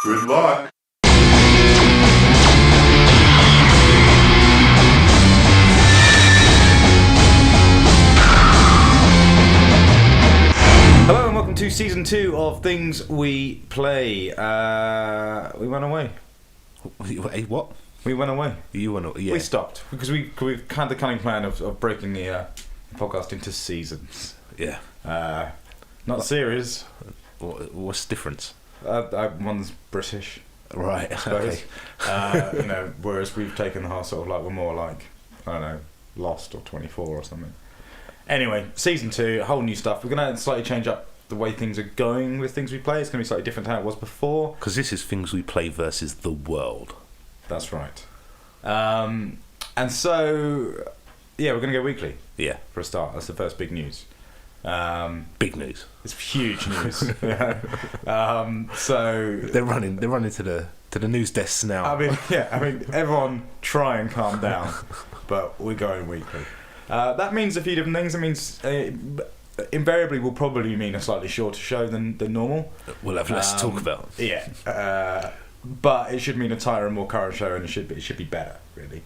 Good luck. Hello and welcome to Season 2 of Things We Play. We went away. What? We went away. You went away, yeah. We stopped because we've had the cunning plan of breaking the podcast into seasons. Yeah. Not series. What's the difference? One's British. Right, I suppose. okay. Whereas we've taken the whole sort of like, we're more like, I don't know, Lost or 24 or something. Anyway, Season 2, whole new stuff. We're going to slightly change up the way things are going with Things We Play. It's going to be slightly different to how it was before. Because this is Things We Play versus the world. That's right. And so, yeah, we're going to go weekly. Yeah. For a start. That's the first big news. Big news. It's huge news. So they're running to the news desks now. I mean, everyone try and calm down, but we're going weekly. That means a few different things. It means invariably will probably mean a slightly shorter show than normal. We'll have less to talk about. Yeah, but it should mean a tighter and more current show, and it should be better, really.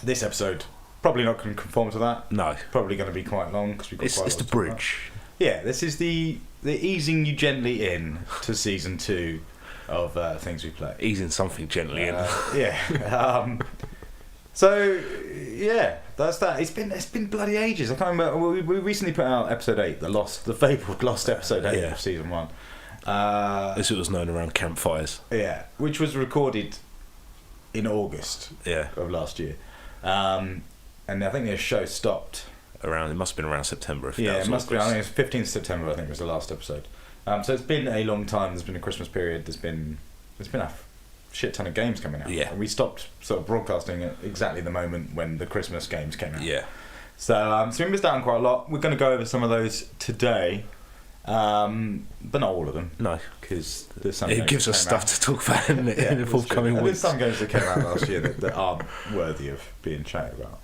This episode probably not going to conform to that. No, probably going to be quite long because we've got it's the bridge. Yeah, this is the easing you gently in to Season 2 of Things We Play. Easing something gently in. Yeah. So yeah, that's that. It's been bloody ages. I can't remember. We recently put out episode 8, the fabled lost episode 8 of Season 1. As it was known around campfires. Yeah, which was recorded in August. Yeah. Of last year. And I think the show stopped. It must have been around September. It must be. I think it was 15th September. I think was the last episode. So it's been a long time. There's been a Christmas period. There's been a shit ton of games coming out. Yeah. And we stopped sort of broadcasting at exactly the moment when the Christmas games came out. Yeah. So we missed out on quite a lot. We're going to go over some of those today, but not all of them. No, because there's some. It gives us stuff to talk about in the forthcoming weeks. There's some games that came out last year that aren't worthy of being chatted about.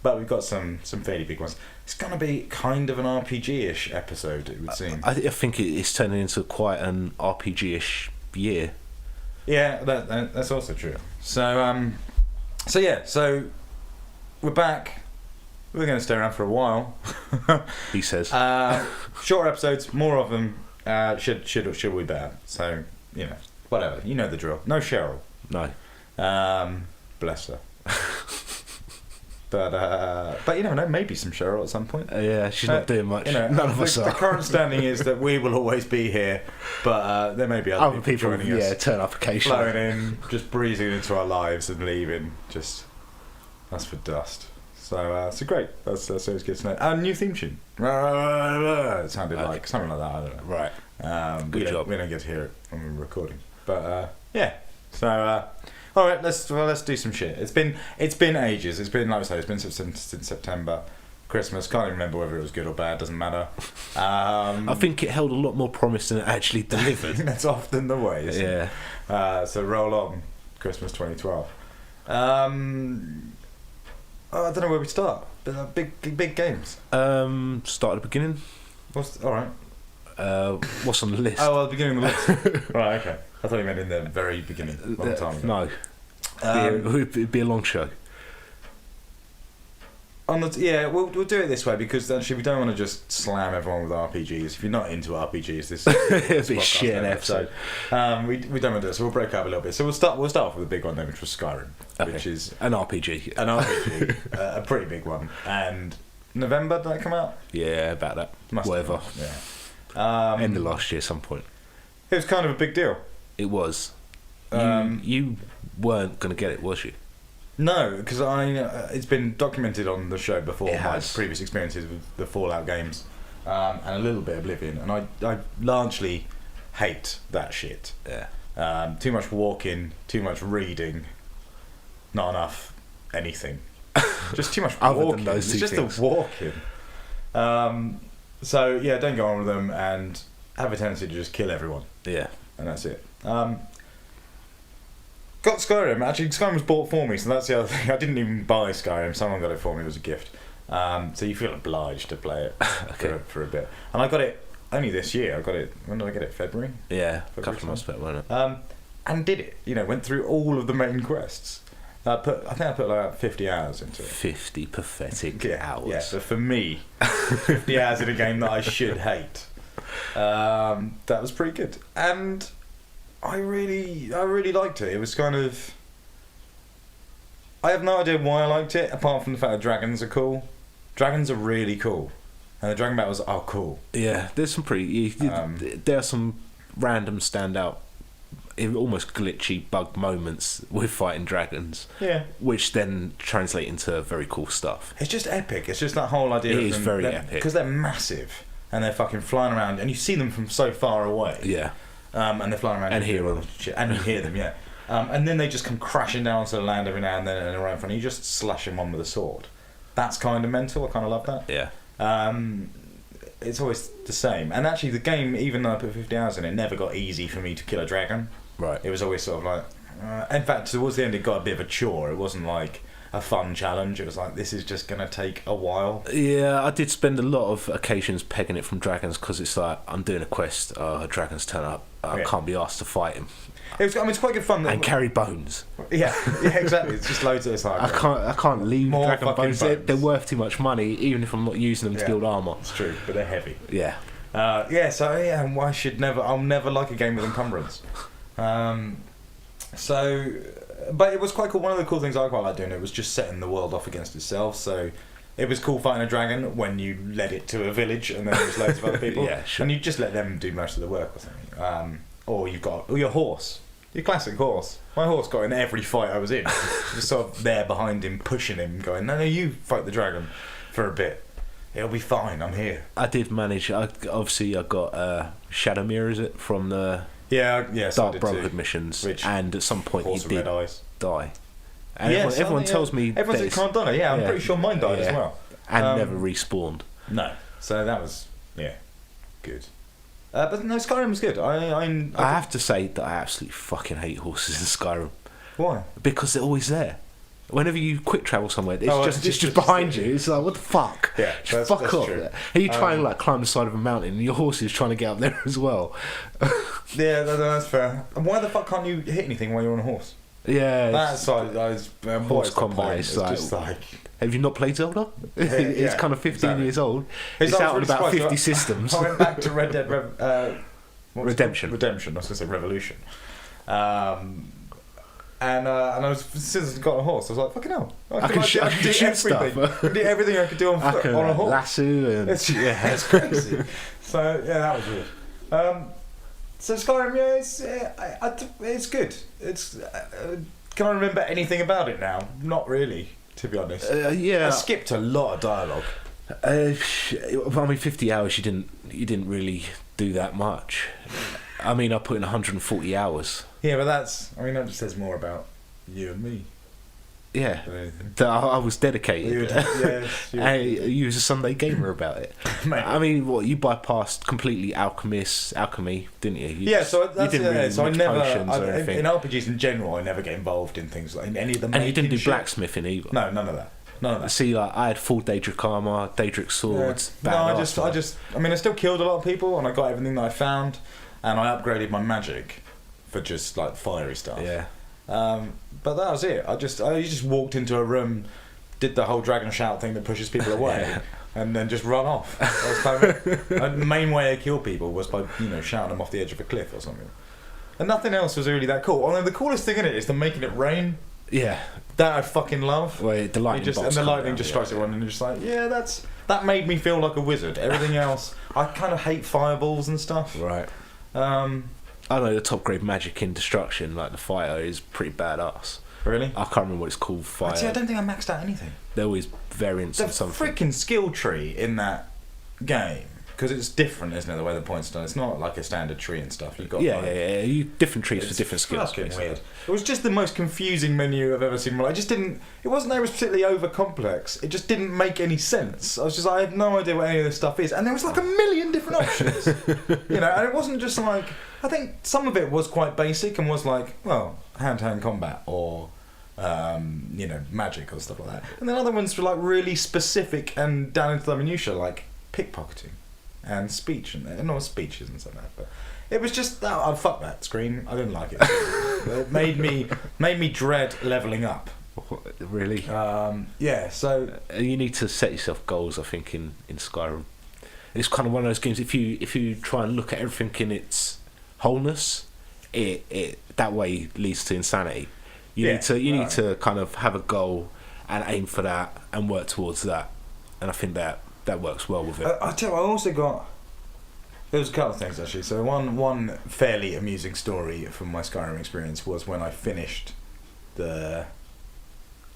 But we've got some fairly big ones. It's going to be kind of an RPG-ish episode, it would seem. I think it's turning into quite an RPG-ish year. Yeah, that's also true. So we're back. We're going to stay around for a while. He says. Shorter episodes, more of them. Should we better? So whatever. You know the drill. No Cheryl. No. Bless her. But you never know, maybe some Cheryl at some point. Yeah, she's not doing much. None of us are. The current standing is that we will always be here, but there may be other people joining us. Yeah, turn up occasionally. Flowing in, just breezing into our lives and leaving. Just that's for dust. So great. That's always good to know. And new theme tune. It sounded like something like that. I don't know. Right. Good job. We don't get to hear it when we're recording, but yeah. So. All right, let's do some shit. It's been ages. It's been, like I say, it's been since September. Christmas, can't even remember whether it was good or bad. Doesn't matter. I think it held a lot more promise than it actually delivered. That's often the way. Isn't it? So roll on, Christmas 2012. I don't know where we start. Big games. Start at the beginning. All right. What's on the list? Oh, well, the beginning of the list. Right. Okay. I thought you meant in the very beginning, long time ago. No, it'd be a long show. We'll do it this way because actually we don't want to just slam everyone with RPGs. If you're not into RPGs, this it'd be shit an episode. We don't want to do it, so we'll break up a little bit. So we'll start off with a big one then, which was Skyrim, which is an RPG. A pretty big one. And November, did that come out? Yeah, about that. Whatever. Yeah. End of last year, at some point. It was kind of a big deal. It was. You weren't going to get it, was you? No, because it's been documented on the show before, my previous experiences with the Fallout games, and a little bit Oblivion, and I largely hate that shit. Yeah. Too much walking, too much reading, not enough anything. Just too much walking. It's just the walking. So yeah, don't go on with them and have a tendency to just kill everyone. Yeah. And that's it. Got Skyrim. Actually, Skyrim was bought for me, so that's the other thing. I didn't even buy Skyrim. Someone got it for me. It was a gift. So you feel obliged to play it for a bit. And I got it only this year. I got it. When did I get it? February. Yeah, a February couple of months back, wasn't it? And did it. Went through all of the main quests. I think I put like 50 hours into it. 50 pathetic hours. Yeah, but for me, 50 hours in a game that I should hate. That was pretty good, and I really liked it. It was kind of. I have no idea why I liked it, apart from the fact that dragons are cool. Dragons are really cool, and the dragon battles are cool. Yeah, there's some pretty. There are some random standout, almost glitchy bug moments with fighting dragons. Yeah, which then translate into very cool stuff. It's just epic. It's just that whole idea. It is very epic because they're massive and they're fucking flying around, and you see them from so far away. Yeah, and they're flying around and hear them, and you hear them. Yeah. And then they just come crashing down to the land every now and then and around in front of you. You just slash them on with a sword. That's kind of mental. I kind of love that. Yeah. It's always the same. And actually, the game, even though I put 50 hours in it, never got easy for me to kill a dragon. Right. It was always sort of like... in fact, towards the end, it got a bit of a chore. It wasn't like a fun challenge. It was like, this is just going to take a while. Yeah, I did spend a lot of occasions pegging it from dragons because it's like, I'm doing a quest, a dragon's turn up, I can't be asked to fight him. It's quite good fun. And carry bones. Yeah, exactly. It's just loads of this. Like, I can't leave more dragon bones. They're worth too much money, even if I'm not using them to build armour. It's true, but they're heavy. Yeah. I'll never like a game with encumbrance. But it was quite cool. One of the cool things I quite liked doing it was just setting the world off against itself. So it was cool fighting a dragon when you led it to a village and then there was loads of other people. Yeah, sure. And you just let them do most of the work or something. Or you've got your horse. Your classic horse. My horse got in every fight I was in. Just sort of there behind him, pushing him, going, no, you fight the dragon for a bit. It'll be fine, I'm here. I did manage. I got Shadow Mirror, is it, from the Dark Brotherhood missions, and at some point he did die. And everyone tells me everyone said can't die. Yeah, I'm pretty sure mine died as well, and never respawned. No, so that was good. But no, Skyrim was good. I have to say that I absolutely fucking hate horses in Skyrim. Why? Because they're always there. Whenever you quick travel somewhere, it's just behind you. It's like, what the fuck? Yeah, fuck off. And you try and climb the side of a mountain, and your horse is trying to get up there as well. Yeah, that's fair. And why the fuck can't you hit anything while you're on a horse? Yeah, that's horse combat. It's just like. Have you not played Zelda? It's kind of 15 years old. It's out on about 50 systems. I went back to Red Dead Redemption. Redemption. I was going to say Revolution. And I was, since I got a horse, I was like, fucking hell. I can do everything. Stuff. I can do everything I could do on foot, on a horse. Lasso and... It's crazy. So, yeah, that was weird. So Skyrim, it's good. Can I remember anything about it now? Not really, to be honest. Yeah. I skipped a lot of dialogue. I mean, 50 hours, you didn't really do that much. I mean, I put in 140 hours. Yeah, but that just says more about you and me. Yeah, I was dedicated. You was a Sunday gamer about it. I mean, what, you bypassed completely alchemy, didn't you? So I never. In RPGs in general, I never get involved in things like any of the. And you didn't do blacksmithing either. No, none of that. See, I had full Daedric armor, Daedric swords. No, I still killed a lot of people, and I got everything that I found, and I upgraded my magic for just like fiery stuff. Yeah. But that was it. I just walked into a room, did the whole dragon shout thing that pushes people away, and then just run off. That was kind of the main way I kill people was by shouting them off the edge of a cliff or something. And nothing else was really that cool. Although the coolest thing in it is the making it rain. Yeah. That I fucking love. Well, the lightning just strikes everyone, and you're just like, that made me feel like a wizard. Everything else, I kind of hate fireballs and stuff. Right. I know the top grade magic in Destruction, like the fire, is pretty badass. Really? I can't remember what it's called. Fire. I don't think I maxed out anything. There was variants the and something. The freaking skill tree in that game, because it's different, isn't it? The way the points are done. It's not like a standard tree and stuff. You've got you different trees for different skills. Fucking weird. It was just the most confusing menu I've ever seen. It wasn't that it was particularly over complex. It just didn't make any sense. I had no idea what any of this stuff is, and there was like a million different options. And it wasn't just like. I think some of it was quite basic and was like, well, hand-to-hand combat or, magic or stuff like that. And then other ones were like really specific and down into the minutiae, like pickpocketing. and speech, and not speeches and stuff like that. But it was just fuck that screen. I didn't like it. It made me dread leveling up. Really? Yeah. So you need to set yourself goals. I think in Skyrim, it's kind of one of those games. If you try and look at everything in its wholeness, it that way leads to insanity. You need to kind of have a goal and aim for that and work towards that, and I think that works well with it. I tell you, I also got. There was a couple of things actually. So one fairly amusing story from my Skyrim experience was when I finished the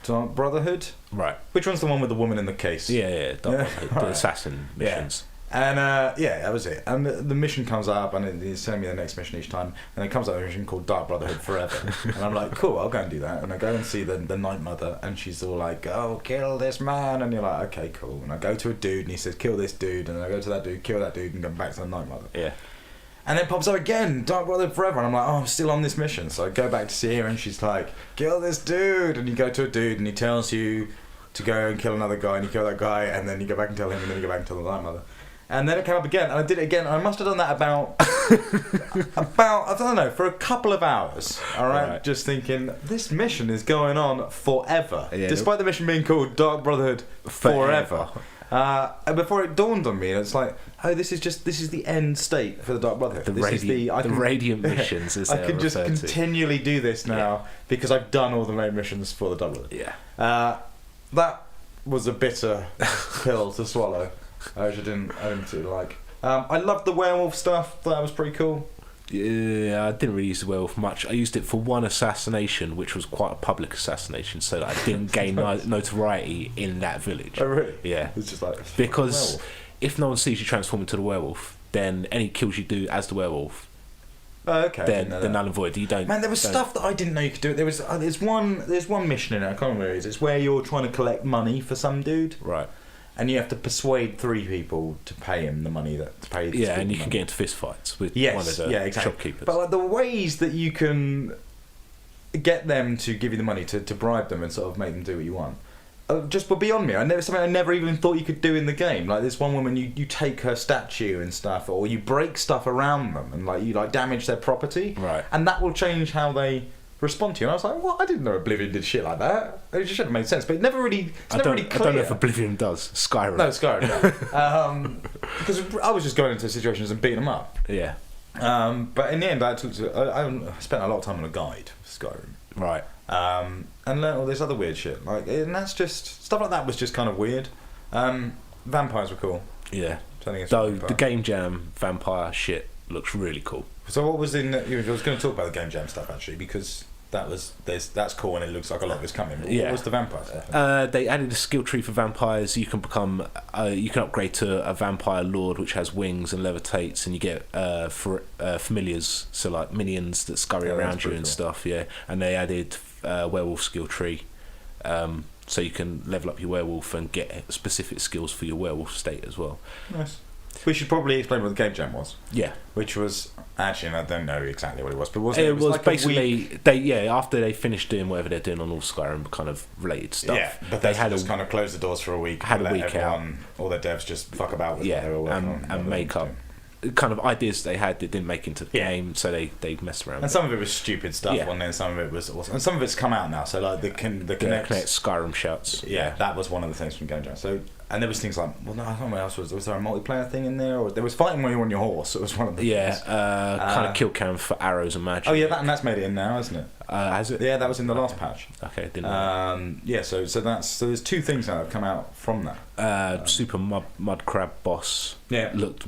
Dark Brotherhood. Right. Which one's the one with the woman in the case? Yeah. Dark Brotherhood, the assassin missions. Yeah. And that was it. And the mission comes up, and it's telling me the next mission each time. And it comes up with a mission called Dark Brotherhood Forever. And I'm like, cool, I'll go and do that. And I go and see the Night Mother, and she's all like, oh, kill this man. And you're like, okay, cool. And I go to a dude, and he says, kill this dude. And I go to that dude, kill that dude, and go back to the Night Mother. Yeah. And then it pops up again, Dark Brotherhood Forever. And I'm like, oh, I'm still on this mission. So I go back to see her, and she's like, kill this dude. And you go to a dude, and he tells you to go and kill another guy, and you kill that guy, and then you go back and tell him, and then you go back and tell the Night Mother. And then it came up again, and I did it again. And I must have done that about I don't know, for a couple of hours. All right, just thinking this mission is going on forever, despite the mission being called Dark Brotherhood Forever. And before it dawned on me, it's like, oh, this is the end state for the Dark Brotherhood. The radiant missions. As I can just continually do this now because I've done all the main missions for the Dark Brotherhood. Yeah, that was a bitter pill to swallow. I didn't particularly like. I loved the werewolf stuff. That was pretty cool. Yeah, I didn't really use the werewolf much. I used it for one assassination, which was quite a public assassination, so that I didn't gain notoriety in that village. Oh, really? Yeah. It's just like... Because if no one sees you transform into the werewolf, then any kills you do as the werewolf, they're null and void. You don't... Man, there was stuff that I didn't know you could do. There's one mission in it, I can't remember where it is. It's where you're trying to collect money for some dude. Right. And you have to persuade 3 people to pay him the money to pay. Yeah, and you can get into fist fights with one of the shopkeepers. But like the ways that you can get them to give you the money to bribe them and sort of make them do what you want, just were beyond me. Something I never even thought you could do in the game. Like this one woman, you take her statue and stuff, or you break stuff around them, and like you damage their property, right? And that will change how they respond to you. And I was like, what? I didn't know Oblivion did shit like that. It just should have made sense, but it never really. I don't know if Oblivion does. Skyrim. No, Skyrim. No. Because I was just going into situations and beating them up. Yeah. But in the end, I spent a lot of time on a guide for Skyrim. Right. And learned all this other weird shit. And that's just stuff like that was just kind of weird. Vampires were cool. Yeah. Though the Game Jam vampire shit looks really cool. So what was I was going to talk about the Game Jam stuff actually, because that's cool and it looks like a lot of it's coming. What was the vampire stuff? They added a skill tree for vampires. You can become you can upgrade to a vampire lord, which has wings and levitates, and you get familiars, so like minions that scurry around you and cool stuff. Yeah, and they added werewolf skill tree, so you can level up your werewolf and get specific skills for your werewolf state as well. Nice. We should probably explain what the Game Jam was. Yeah. Which was actually, I don't know exactly what it was, but it was like basically after they finished doing whatever they're doing on all Skyrim kind of related stuff. Yeah, but they had just kind of closed the doors for a week. Had a week out. All their devs just fuck about with what they were working on and make up kind of ideas they had that didn't make into the game, so they messed around. And some of it was stupid stuff, and then some of it was awesome. And some of it's come out now. So like the Connect Skyrim shouts. Yeah, that was one of the things from Game Jam. So. And there was things like, well, no, I don't know what else was there a multiplayer thing in there, or there was fighting when you were on your horse. It was one of the things. Kind of kill cam for arrows and magic. Oh yeah, and that's made it in now, isn't it? Has it? Yeah, that was in the last patch. Okay, didn't know. Yeah, so there's 2 things now that have come out from that. Super mud crab boss. Yeah, looked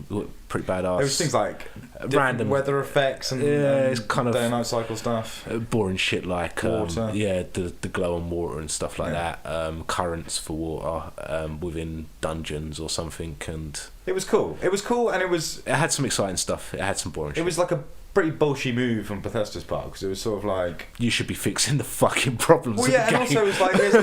pretty badass. There was things like random weather effects and it's kind of day and night cycle stuff. Boring shit like water. The glow on water and stuff like that. Currents for water within dungeons or something, and it was cool. It had some exciting stuff. It had some boring shit. It was like a pretty bullshit move on Bethesda's part, because it was sort of like, you should be fixing the fucking problems. Well, yeah, and also it was like, here's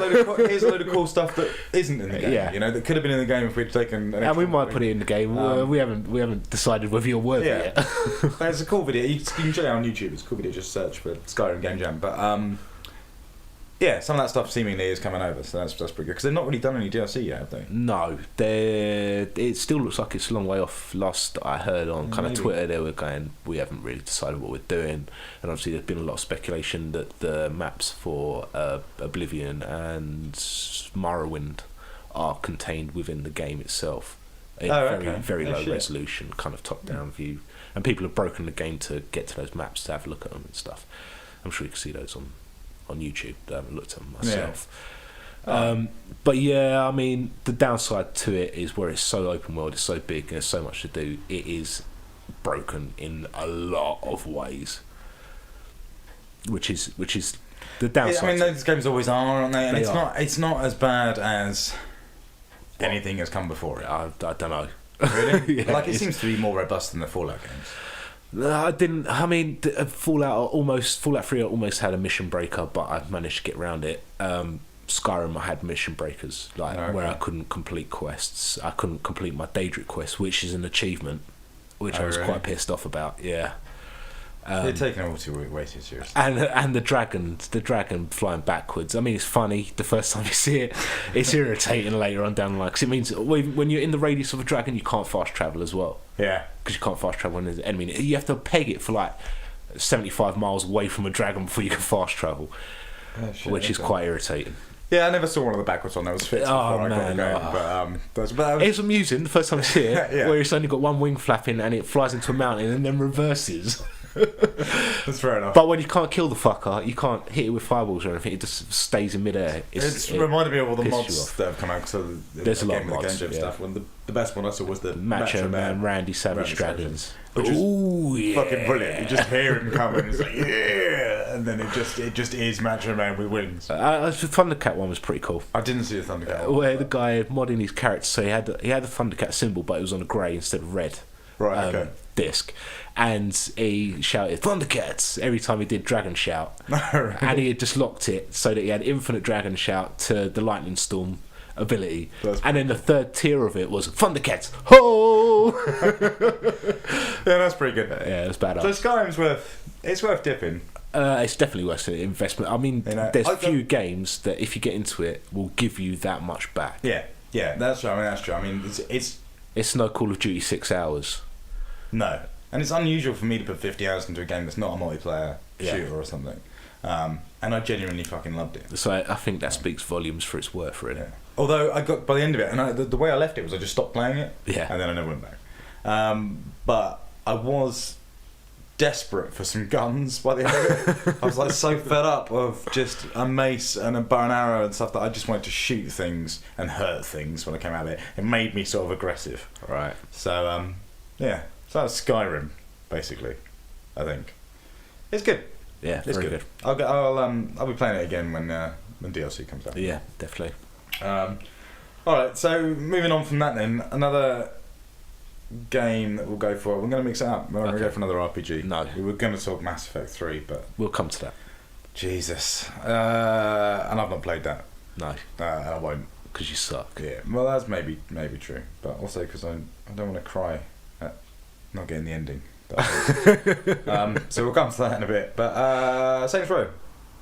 a load of cool stuff that isn't in the game. Yeah. You know, that could have been in the game if we'd taken. And we might put it in the game. We haven't decided whether you're worth it yet. It's a cool video. You can check it out on YouTube. It's a cool video. Just search for Skyrim Game Jam. But yeah, some of that stuff seemingly is coming over, so that's pretty good. Because they've not really done any DLC yet, have they? No, it still looks like it's a long way off. Last I heard on kind of Twitter, they were going, we haven't really decided what we're doing, and obviously there's been a lot of speculation that the maps for Oblivion and Morrowind are contained within the game itself. Very low resolution, kind of top-down view, and people have broken the game to get to those maps to have a look at them and stuff. I'm sure you can see those on YouTube. I haven't looked at them myself. But yeah, I mean, the downside to it is where it's so open world, it's so big, and there's so much to do. It is broken in a lot of ways, which is the downside. I mean, those games always are, aren't they? And it's not as bad as anything has come before it. I don't know. Really? Yeah, like, it seems to be more robust than the Fallout games. Fallout 3 almost had a mission breaker, but I managed to get around it. Skyrim, I had mission breakers, where I couldn't complete quests. I couldn't complete my Daedric quest, which is an achievement, which I was quite pissed off about. Yeah. They're taking it all too way too seriously. And the dragon flying backwards. I mean, it's funny the first time you see it. It's irritating later on down the line, because it means when you're in the radius of a dragon, you can't fast travel as well. Yeah. Because you can't fast travel when there's an enemy. You have to peg it for like 75 miles away from a dragon before you can fast travel, which is quite irritating. Yeah, I never saw one of the backwards one that was fixed before I got the game. But it's amusing the first time you see it, where it's only got one wing flapping and it flies into a mountain and then reverses. That's fair enough. But when you can't kill the fucker, you can't hit it with fireballs or anything. It just stays in midair. It's reminded me of all the mods that have come out. So there's a lot of mods. Stuff. When the best one I saw was the Macho Man Randy Savage Dragons, which is fucking brilliant. You just hear him coming, it's like and then it just is Macho Man with wings. The Thundercat one was pretty cool. I didn't see the Thundercat one. Where the guy modding his character, so he had the Thundercat symbol, but it was on a grey instead of red. Right. Okay. Disc, and he shouted Thundercats every time he did Dragon Shout, and he had just locked it so that he had infinite Dragon Shout to the Lightning Storm ability, and then the third tier of it was Thundercats. Ho! Yeah, that's pretty good. Yeah, it's badass. So Skyrim's worth dipping. It's definitely worth an investment. I mean, there's few games that if you get into it will give you that much back. Yeah, that's true. I mean, it's no Call of Duty 6 hours. No, and it's unusual for me to put 50 hours into a game that's not a multiplayer shooter or something. And I genuinely fucking loved it. So I think that speaks volumes for its worth, really. Yeah. Although I got by the end of it, and the way I left it was I just stopped playing it, and then I never went back. But I was desperate for some guns by the end of it. I was like so fed up of just a mace and a bow and arrow and stuff that I just wanted to shoot things and hurt things when I came out of it. It made me sort of aggressive. Right. So So that's Skyrim, basically. I think it's good. Yeah, it's very good. I'll be playing it again when DLC comes out. Yeah, definitely. All right. So moving on from that, then another game that we'll go for. We're going to mix it up. We're not going to go for another RPG. No, we were going to talk Mass Effect 3, but we'll come to that. Jesus, and I've not played that. No, I won't because you suck. Yeah, well, that's maybe true, but also because I don't want to cry at not getting the ending. So we'll come to that in a bit. But Saints Row.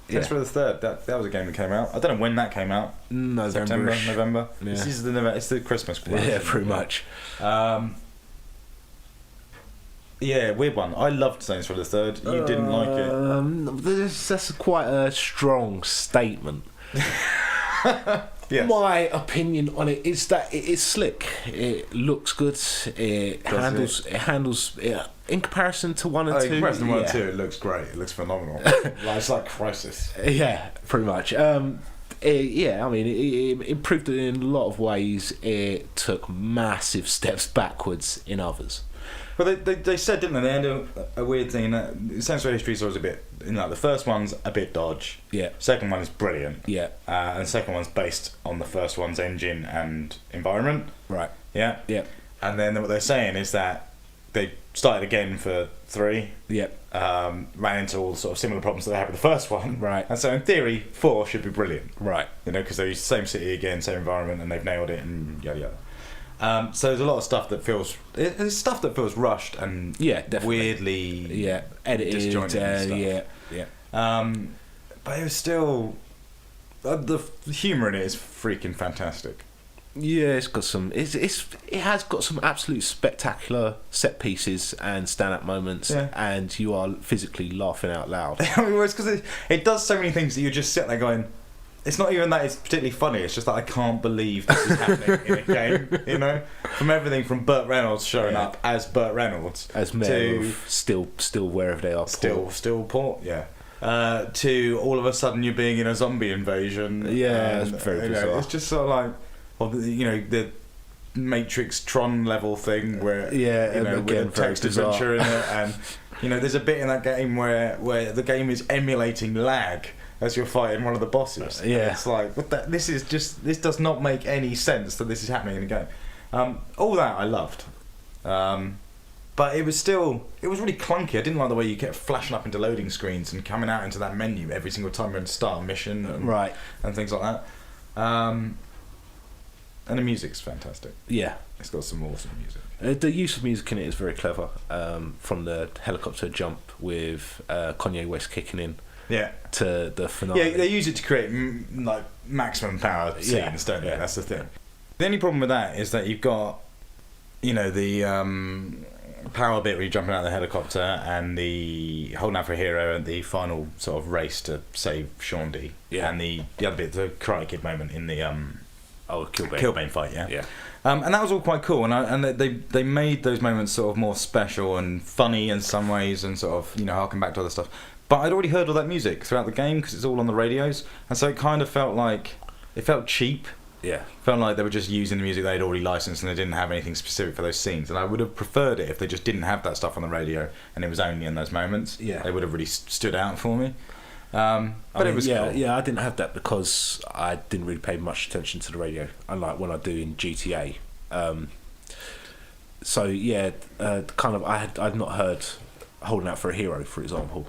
Saints Row the Third. That was a game that came out. I don't know when that came out. November. November. Yeah. It's the Christmas one. Yeah, pretty much. Yeah, weird one. I loved Saints Row the Third. You didn't like it. That's quite a strong statement. Yes. My opinion on it is that it is slick. It looks good. It handles in comparison to 1 and 2. In comparison to 1 and 2, it looks great. It looks phenomenal. It's like Crisis. Yeah, pretty much. I mean, it improved it in a lot of ways. It took massive steps backwards in others. Well, they said, didn't they? They had a weird thing that Saints Row history is always a bit. The first one's a bit dodge. Yeah. Second one is brilliant. Yeah. And the second one's based on the first one's engine and environment. Right. Yeah. Yeah. And then what they're saying is that they started again for 3. Yeah. Ran into all sort of similar problems that they had with the first one. Right. And so in theory, 4 should be brilliant. Right. Because they use the same city again, same environment, and they've nailed it, and yada yada. So there's a lot of stuff that feels rushed and weirdly edited disjointed and stuff. Yeah. But it was still the humour in it is freaking fantastic. Yeah, it's got some. It has got some absolute spectacular set pieces and stand-up moments, and you are physically laughing out loud. I mean, it's because it does so many things that you just sit there going. It's not even that it's particularly funny. It's just that I can't believe this is happening in a game. You know, from everything from Burt Reynolds showing up as Burt Reynolds, as mayor of still wherever they are, still Port, to all of a sudden you're being in a zombie invasion. Yeah, it's very bizarre. It's just sort of like. Or the Matrix Tron level thing where with a text adventure in it, and there's a bit in that game where the game is emulating lag as you're fighting one of the bosses. Yeah, it's like this does not make any sense that this is happening in a game. All that I loved, but it was really clunky. I didn't like the way you kept flashing up into loading screens and coming out into that menu every single time you're in start a mission, and things like that. And the music's fantastic. Yeah. It's got some awesome music. The use of music in it is very clever. From the helicopter jump with Kanye West kicking in to the finale. Yeah, they use it to create like maximum power scenes, don't they? That's the thing. The only problem with that is that you've got, the power bit where you're jumping out of the helicopter and the holding out for a hero and the final sort of race to save Shaun D. Yeah. And the other bit, the Karate Kid moment in the... Killbane fight, and that was all quite cool, and they made those moments sort of more special and funny in some ways, and sort of harken back to other stuff. But I'd already heard all that music throughout the game because it's all on the radios, and so it kind of felt cheap. Yeah, felt like they were just using the music they'd already licensed, and they didn't have anything specific for those scenes. And I would have preferred it if they just didn't have that stuff on the radio, and it was only in those moments. Yeah, they would have really stood out for me. But it was cool. Yeah, I didn't have that because I didn't really pay much attention to the radio, unlike when I do in GTA. I'd not heard "Holding Out for a Hero," for example.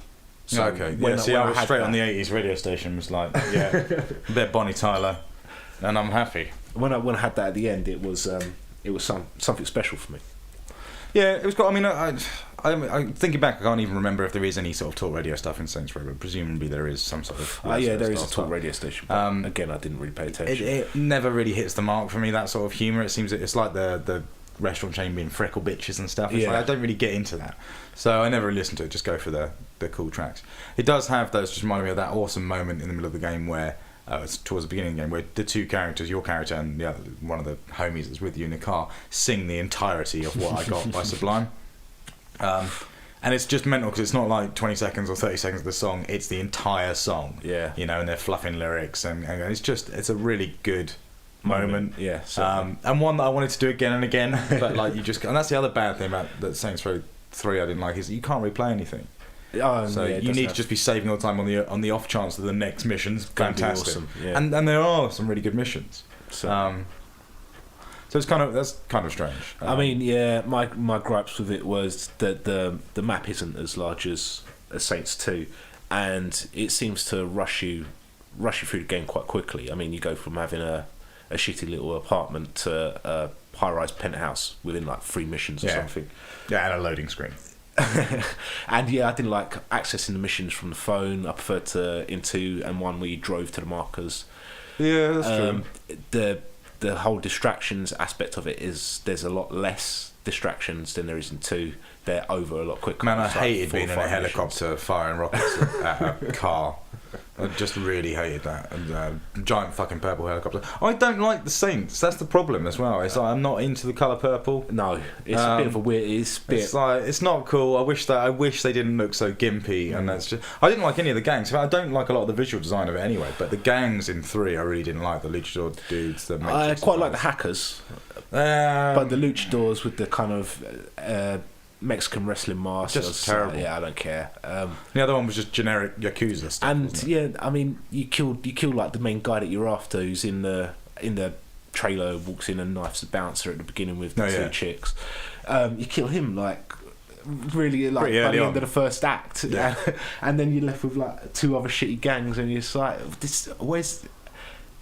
So I was straight on the 80s radio station. Was like, a bit Bonnie Tyler, and I'm happy. When I had that at the end, it was something special for me. Yeah, it was cool. I mean, I thinking back, I can't even remember if there is any sort of talk radio stuff in Saints Row, but presumably there is some sort of... there is a talk radio station, but again, I didn't really pay attention. It never really hits the mark for me, that sort of humour. It seems it's like the restaurant chain being freckle bitches and stuff. It's like, I don't really get into that. So I never really listen to it, just go for the cool tracks. It does have those, just reminding me of that awesome moment in the middle of the game where... it's towards the beginning of the game where the two characters, your character and one of the homies that's with you in the car, sing the entirety of What I Got by Sublime. And it's just mental because it's not like 20 seconds or 30 seconds of the song, it's the entire song. Yeah. And they're fluffing lyrics and it's a really good moment. Yeah. And one that I wanted to do again and again, but like and that's the other bad thing about that Saints Row 3 I didn't like, is that you can't replay anything. You need to just be saving all the time on the off chance that the next mission's fantastic. Awesome. Yeah. And there are some really good missions. So that's kind of strange. I mean, my gripes with it was that the map isn't as large as Saints 2, and it seems to rush you through the game quite quickly. I mean, you go from having a shitty little apartment to a high-rise penthouse within like 3 missions or something. Yeah, and a loading screen. And I didn't like accessing the missions from the phone. I preferred to in 2 and 1 where you drove to the markers. Yeah, that's true. The whole distractions aspect of it is there's a lot less distractions than there is in 2. They're over a lot quicker. Man, I hated being in a helicopter firing rockets at a car. I just really hated that. And giant fucking purple helicopter. I don't like the Saints. That's the problem as well. It's like I'm not into the colour purple. No, it's a bit of a weird. It's like it's not cool. I wish they didn't look so gimpy. And that's just. I didn't like any of the gangs. I don't like a lot of the visual design of it anyway. But the gangs in 3, I really didn't like the luchador dudes. I quite like the hackers, but the luchadors with the kind of. Mexican wrestling mask. Just terrible. I don't care. The other one was just generic Yakuza stuff. And I mean, you kill like the main guy that you're after, who's in the trailer, walks in and knifes the bouncer at the beginning with the 2 chicks. You kill him like really like by the end of the first act, and then you're left with like 2 other shitty gangs, and you're just like, this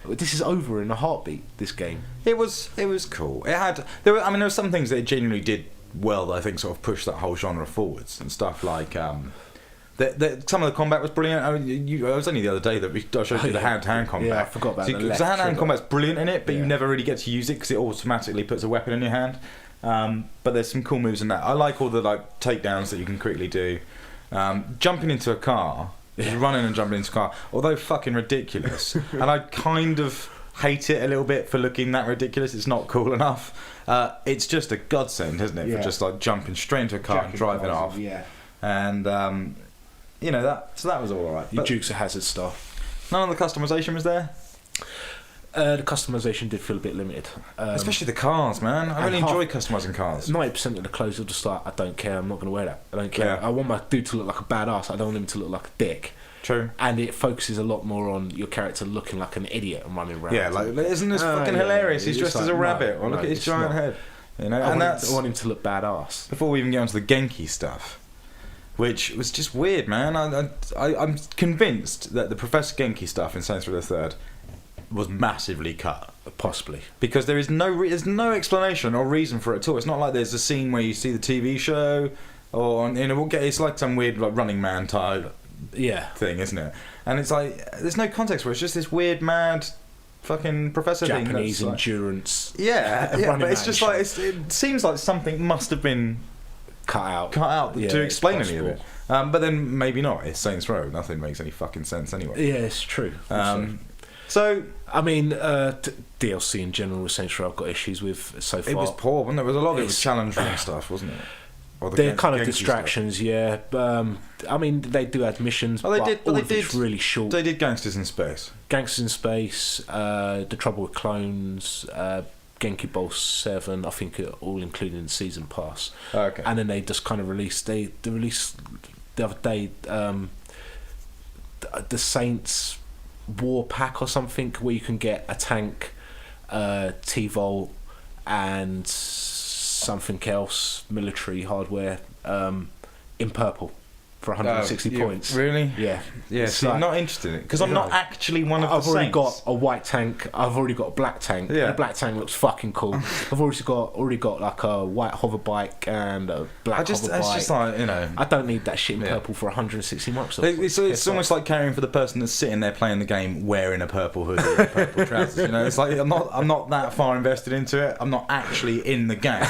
is over in a heartbeat. This game. It was cool. There were some things that it genuinely did well that I think sort of pushed that whole genre forwards and stuff like Some of the combat was brilliant. I mean, it was only the other day that I showed you the hand-to-hand combat. Yeah, I forgot about the left the hand-to-hand trigger. combat's brilliant in it, but you never really get to use it because it automatically puts a weapon in your hand. But there's some cool moves in that. I like all the like takedowns that you can quickly do. Jumping into a car, just running and jumping into a car, although fucking ridiculous. And I kind of hate it a little bit for looking that ridiculous. It's not cool enough. It's just a godsend, isn't it, for just like jumping straight into a car and driving off. Yeah. And you know that was all right. Your Dukes of Hazzard stuff. None of the customization was there. The customization did feel a bit limited, Especially the cars, man. I really enjoy customizing cars. 90% of the clothes are just like, I don't care. I'm not going to wear that. I don't care. Yeah. I want my dude to look like a badass. I don't want him to look like a dick. True. And it focuses a lot more on your character looking like an idiot and running around. Yeah, like isn't this fucking hilarious? He's dressed as a rabbit. Or look at his giant head. You know, I want him to look badass. Before we even get onto the Genki stuff, which was just weird, man. I'm convinced that the Professor Genki stuff in Saints Row the Third was massively cut. Possibly. Because there's no explanation or reason for it at all. It's not like there's a scene where you see the TV show, or it's like some weird like Running Man type thing, isn't it? And it's like there's no context for it. It's just this weird, mad, fucking professor Japanese thing. endurance. Yeah, but it's just like it seems like something must have been cut out to explain any of it. But then maybe not. It's Saints Row. Nothing makes any fucking sense anyway. Yeah, it's true. So I mean, DLC in general with Saints Row I've got issues with so far. it was poor, wasn't it? There was a lot of it was challenge room stuff, wasn't it? Or They're kind of Genki distractions, I mean, they do have missions, Oh, they but did, but all they of it's did- really short. They did Gangsters in Space. Gangsters in Space, The Trouble with Clones, Genki Bowl 7, I think are all included in Season Pass. Okay. And then they just kind of released, they released the other day the Saints War Pack or something, where you can get a tank, T-Volt, and something else, military hardware, in purple for 160 points. Really? Yeah. Yeah, It's see, like- I'm not interested in it because I'm not actually one of the I've already Saints. got a white tank. I've already got a black tank. Yeah. The black tank looks fucking cool. I've already got like a white hover bike and a black hover bike. It's just like, you know. I don't need that shit in Yeah. purple for 160 marks. It's almost like caring for the person that's sitting there playing the game wearing a purple hoodie and purple trousers. You know, it's like I'm not that far invested into it. I'm not actually in the game.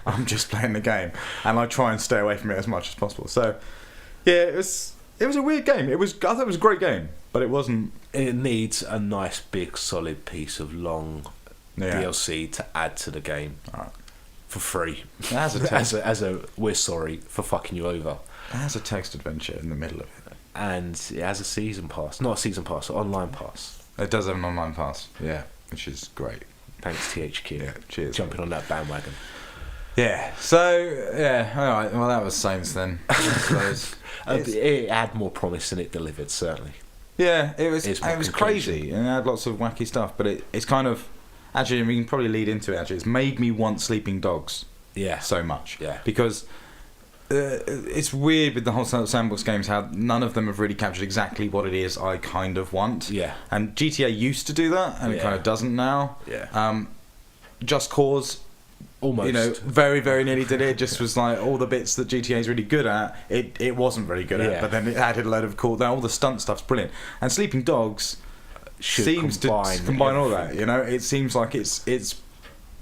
I'm just playing the game, and I try and stay away from it as much as possible. So, yeah, it was a weird game. I thought it was a great game, but it wasn't. It needs a nice big solid piece of long DLC to add to the game for free. As a text, as a we're sorry for fucking you over. it has a text adventure in the middle of it. And it has a season pass, not a season pass, an online pass. It does have an online pass. Yeah, which is great. Thanks THQ. Yeah, cheers. Jumping on that bandwagon. Yeah. So yeah, all right. Well, that was Saints then. I suppose. It had more promise than it delivered, certainly. Yeah, it was It's my crazy and it had lots of wacky stuff, but it's kind of actually we can probably lead into it. Actually, it's made me want Sleeping Dogs Yeah. so much. Yeah. Because it's weird with the whole sandbox games how none of them have really captured exactly what it is I kind of want. Yeah. And GTA used to do that, and it kind of doesn't now. Yeah. Just Cause. Almost. You know, very, very nearly did it. It just was like all the bits that GTA is really good at, it wasn't very good at, but then it added a load of cool. All the stunt stuff's brilliant. And Sleeping Dogs seems to combine all that. You know, it seems like it's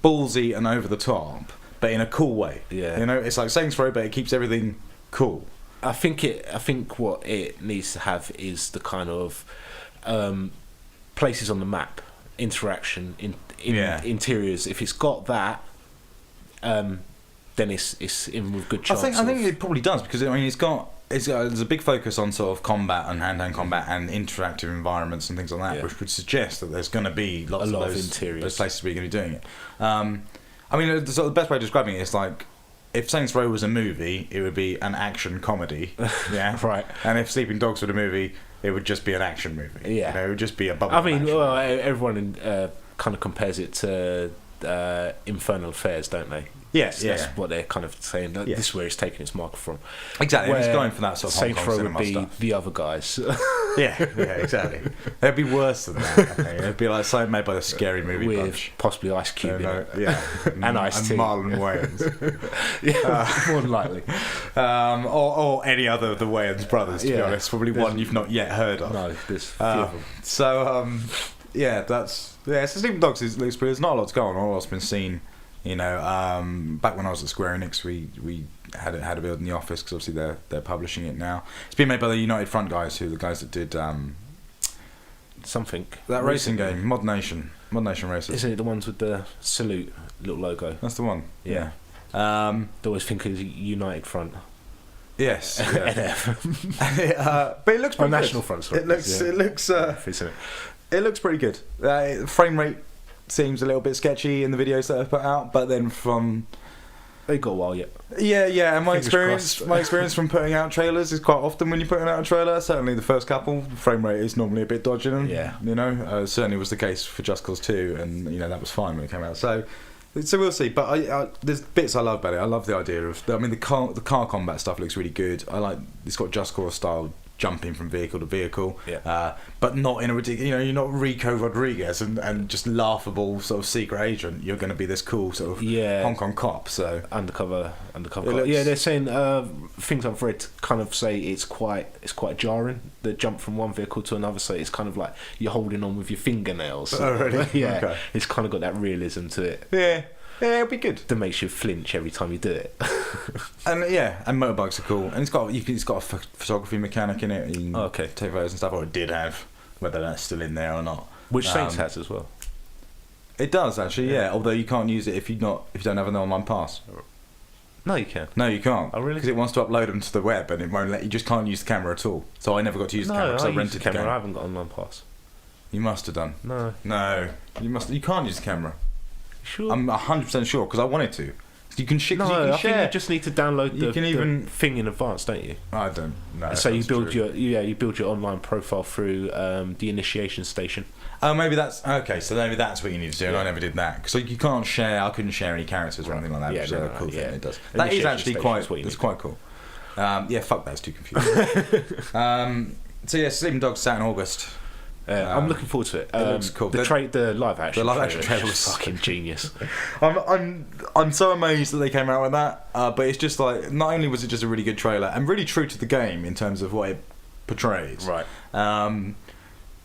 ballsy and over the top, but in a cool way. Yeah. You know, it's like Saints Row, but it keeps everything cool. I think what it needs to have is the kind of places on the map, interaction, interiors. If it's got that. Then it's in with good chance. I think it probably does because I mean there's a big focus on sort of combat and hand-to-hand combat and interactive environments and things like that, which would suggest that there's going to be lots of those interiors, those places where you're going to be doing it. I mean, the best way of describing it is like if Saints Row was a movie, it would be an action comedy, yeah, right. And if Sleeping Dogs were a movie, it would just be an action movie. Yeah, you know, it would just be a bubble. I mean, everyone kind of compares it to Infernal Affairs, don't they? Yes, That's what they're kind of saying. That This is where it's taking its mark from. Exactly, and it's Where going for that sort of Hong Saints Kong Row would cinema be stuff. the other guys. Yeah, exactly. It'd be worse than that. I think. It'd be like something made by the Scary Movie with bunch. possibly Ice Cube in it. Yeah, And Ice-T. Marlon Wayans. Yeah, more than likely. Or any other of the Wayans brothers, to be Yeah. honest. Probably one you've not yet heard of. No, there's a few of them. So, so Sleeping Dogs looks pretty. There's not a lot to go on. Not a lot's been seen. You know, back when I was at Square Enix, we had a build in the office because obviously they're publishing it now. It's been made by the United Front guys, who are the guys that did Something. that racing game, Mod Nation Racers. Isn't it the ones with the salute little logo? That's the one. Yeah. Yeah. They always think of United Front. Yes. Yeah. NF. But it looks pretty good. National Front. Sorry. It looks. Isn't it? It looks pretty good. Frame rate seems a little bit sketchy in the videos that I've put out, but then from They got a while yet. yeah, and my Fingers experience from putting out trailers is quite often when you're putting out a trailer. Certainly, the first couple frame rate is normally a bit dodgy. Yeah. You know, certainly was the case for Just Cause 2, and you know that was fine when it came out. So we'll see. But there's bits I love about it. I love the idea of. I mean, the car combat stuff looks really good. I like it's got Just Cause style jumping from vehicle to vehicle, but not in a ridiculous. You know, you're not Rico Rodriguez and just laughable sort of secret agent. You're going to be this cool sort of Hong Kong cop. So undercover. Looks, They're saying things I've read kind of say it's quite jarring, the jump from one vehicle to another. So it's kind of like you're holding on with your fingernails. Oh, really? Yeah, okay. It's kind of got that realism to it. Yeah, it'll be good. That makes you flinch every time you do it. And motorbikes are cool, and it's got a photography mechanic in it. You can take photos and stuff, or it did have, whether that's still in there or not. Which Saints has as well. It does actually, yeah. Although you can't use it if you don't have an online pass. No, you can. No, you can't. Oh, really? Because it wants to upload them to the web, and it won't let you. Just can't use the camera at all. So I never got to use the camera because I rented the camera. I haven't got online pass. You must have done. No, you can't use the camera. Sure. I'm 100% sure because I wanted to. You can share. I think you just need to download the thing in advance, don't you? I don't know. So you build your online profile through the initiation station. Oh, maybe that's okay. So maybe that's what you need to do, and I never did that. So you can't share. I couldn't share any characters or anything like that. Which is a cool thing. It does. That is actually quite. It's quite cool. Fuck that. It's too confusing. Sleeping Dogs out in August. I'm looking forward to it. It looks cool. The live action. The live action trailer was fucking genius. I'm so amazed that they came out with that. But it's just like, not only was it just a really good trailer and really true to the game in terms of what it portrays. Right.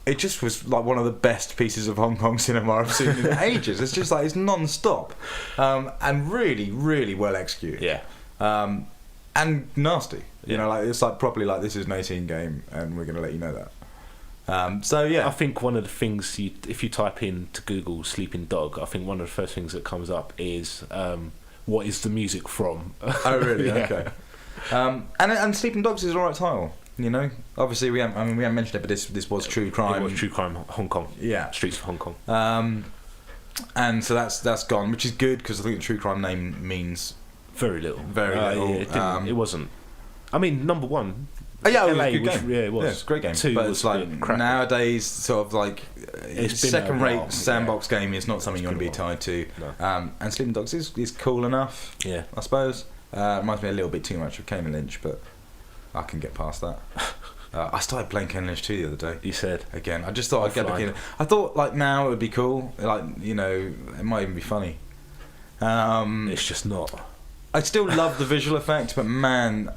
It just was like one of the best pieces of Hong Kong cinema I've seen in ages. It's just like it's non-stop, and really, really well executed. Yeah. And nasty. You know, like it's like properly like this is an 18 game, and we're going to let you know that. I think one of the things if you type in to Google Sleeping Dog, I think one of the first things that comes up is what is the music from? Oh really? Okay. And Sleeping Dogs is an alright title. You know, obviously we haven't mentioned it, but this was true crime. It was true crime Hong Kong. Yeah, Streets of Hong Kong. And so that's gone, which is good because I think the true crime name means very little. Very little. Yeah, it wasn't. I mean, number one. Oh yeah, LA it was a good game. Yeah, it was. Yeah, it's a great game. Two but was it's like nowadays, sort of like it's second-rate sandbox game is not something you want to be tied to. No. And Sleeping Dogs is cool enough. Yeah, I suppose. Reminds me a little bit too much of Kane and Lynch, but I can get past that. I started playing Kane and Lynch 2 the other day. You said again. I just thought I'd get back in. I thought like now it would be cool. Like you know, it might even be funny. It's just not. I still love the visual effect, but man,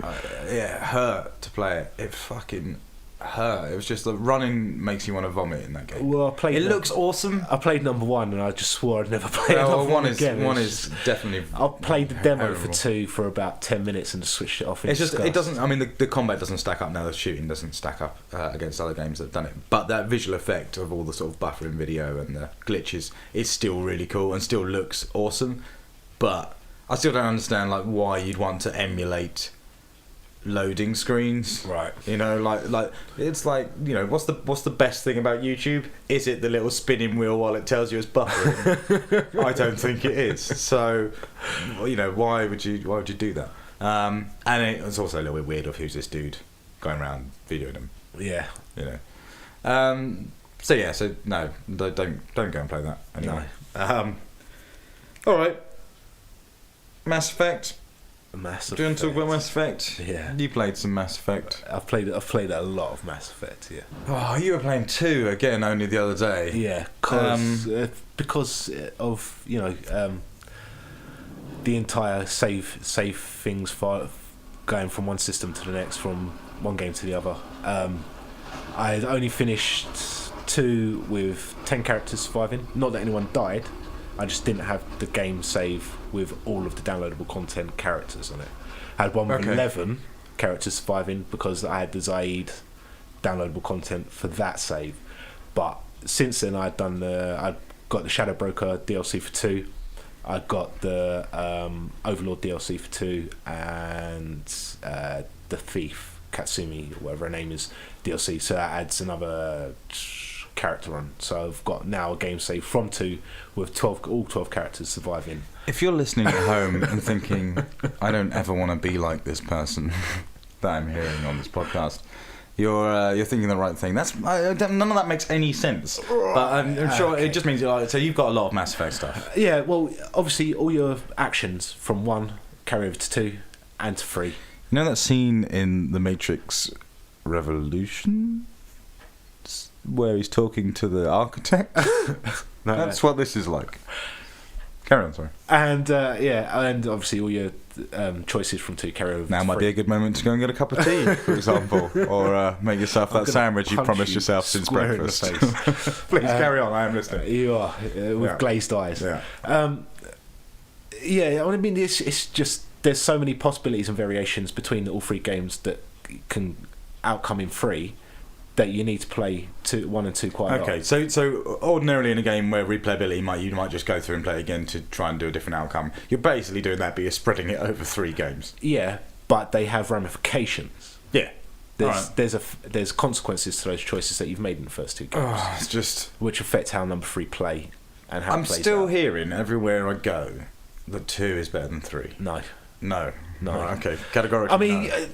it hurt to play it. It fucking hurt. It was just the running makes you want to vomit in that game. Well, it looks awesome. I played number one, and I just swore I'd never play another one again. One is definitely. I played the demo for 2 for about 10 minutes and switched it off. It's just it doesn't. I mean, the combat doesn't stack up now. The shooting doesn't stack up against other games that have done it. But that visual effect of all the sort of buffering video and the glitches is still really cool and still looks awesome. But I still don't understand like why you'd want to emulate loading screens, right? You know, like it's like, you know, what's the best thing about YouTube? Is it the little spinning wheel while it tells you it's buffering? I don't think it is. So, you know, why would you do that? And it's also a little bit weird of who's this dude going around videoing them. Yeah, you know. So no, don't go and play that anyway. No. All right. Mass Effect. Mass Effect. Do you want to talk about Mass Effect? Yeah. You played some Mass Effect. I've played a lot of Mass Effect. Yeah. Oh, you were playing 2 again only the other day. Yeah, because of the entire save things for going from one system to the next, from one game to the other. I had only finished 2 with 10 characters surviving. Not that anyone died. I just didn't have the game save with all of the downloadable content characters on it. I had one with 11 characters surviving because I had the Zaid downloadable content for that save. But since then, I'd got the Shadow Broker DLC for 2. I got the Overlord DLC for 2 and the Thief Katsumi, or whatever her name is, DLC. So that adds another character on. So I've got now a game save from 2 with all 12 characters surviving. If you're listening at home and thinking, I don't ever want to be like this person that I'm hearing on this podcast, you're thinking the right thing. None of that makes any sense. But I'm sure it just means so you've got a lot of Mass Effect stuff. Yeah, well, obviously all your actions from 1 carry over to 2 and to 3. You know that scene in The Matrix Revolution where he's talking to the architect? No, that's what this is like. Carry on, sorry. And and obviously all your choices from 2 carry over. Now to might 3. be a good moment to go and get a cup of tea, for example, or make yourself that sandwich you promised yourself since breakfast. Please carry on. I am listening. You are with glazed eyes. Yeah. I mean, it's just there's so many possibilities and variations between all 3 games that can outcome in 3. That you need to play 1 and 2 quite a lot. Okay, so ordinarily in a game where replayability you might just go through and play it again to try and do a different outcome. You're basically doing that, but you're spreading it over 3 games. Yeah, but they have ramifications. Yeah, there's consequences to those choices that you've made in the first 2 games. Oh, it's just which affect how number 3 play and how. I'm it plays still out. hearing everywhere I go that 2 is better than 3. No. No. Right, okay, categorically. I mean. No.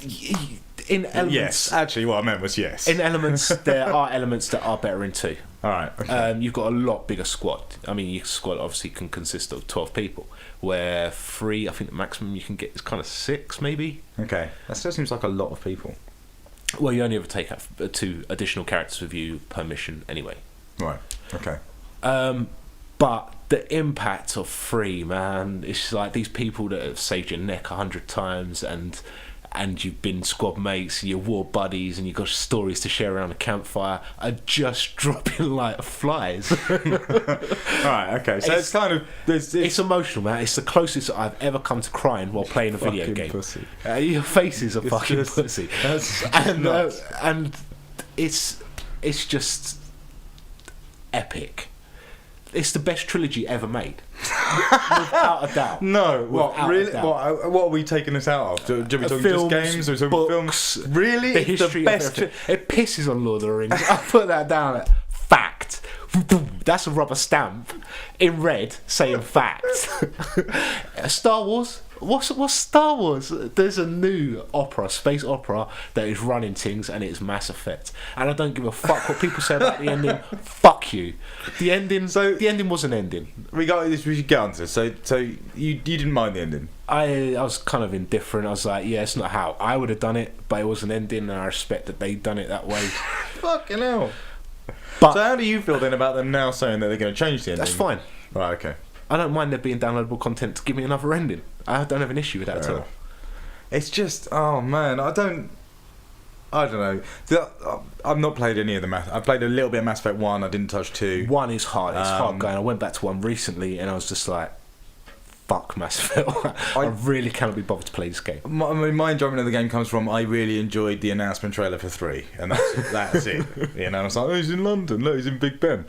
In elements, yes. Actually, what I meant was yes. In elements, there are elements that are better in 2. All right. Okay. You've got a lot bigger squad. I mean, your squad obviously can consist of 12 people. Where 3, I think the maximum you can get is kind of 6, maybe. Okay. That still seems like a lot of people. Well, you only ever take 2 additional characters with you per mission, anyway. Right. Okay. But the impact of 3, man, it's like these people that have saved your neck 100 times and you've been squad mates, your war buddies, and you've got stories to share around a campfire, are just dropping like flies. Right, okay. So it's kind of... It's emotional, man. It's the closest I've ever come to crying while playing a video game. Pussy. Your face is a fucking pussy. And it's just epic. It's the best trilogy ever made, without a doubt. No, what Without really? a doubt. What are we taking this out of? Do we talking Films, just games? Or are we talking books, films? Really, the it's history the best. of it pisses on Lord of the Rings. I put that down at fact. That's a rubber stamp in red saying fact. Star Wars. What's Star Wars? There's a new space opera that is running things, and it's Mass Effect. And I don't give a fuck what people say about the ending. Fuck you. The ending. The ending was an ending. We should get onto this. So you didn't mind the ending? I was kind of indifferent. I was like, yeah, it's not how I would have done it, but it was an ending, and I respect that they'd done it that way. Fucking hell. But so how do you feel then about them now saying that they're going to change the ending? That's fine. Right. Okay. I don't mind there being downloadable content to give me another ending. I don't have an issue with that at all. It's just, oh man, I don't know. I've not played any of the Mass. I played a little bit of Mass Effect 1. I didn't touch 2. 1 is hard. It's hard going. I went back to 1 recently, and I was just like, fuck Mass Effect. I really cannot be bothered to play this game. My enjoyment of the game comes from I really enjoyed the announcement trailer for 3, and that's it. You know, I was like, oh, he's in London. Look, he's in Big Ben.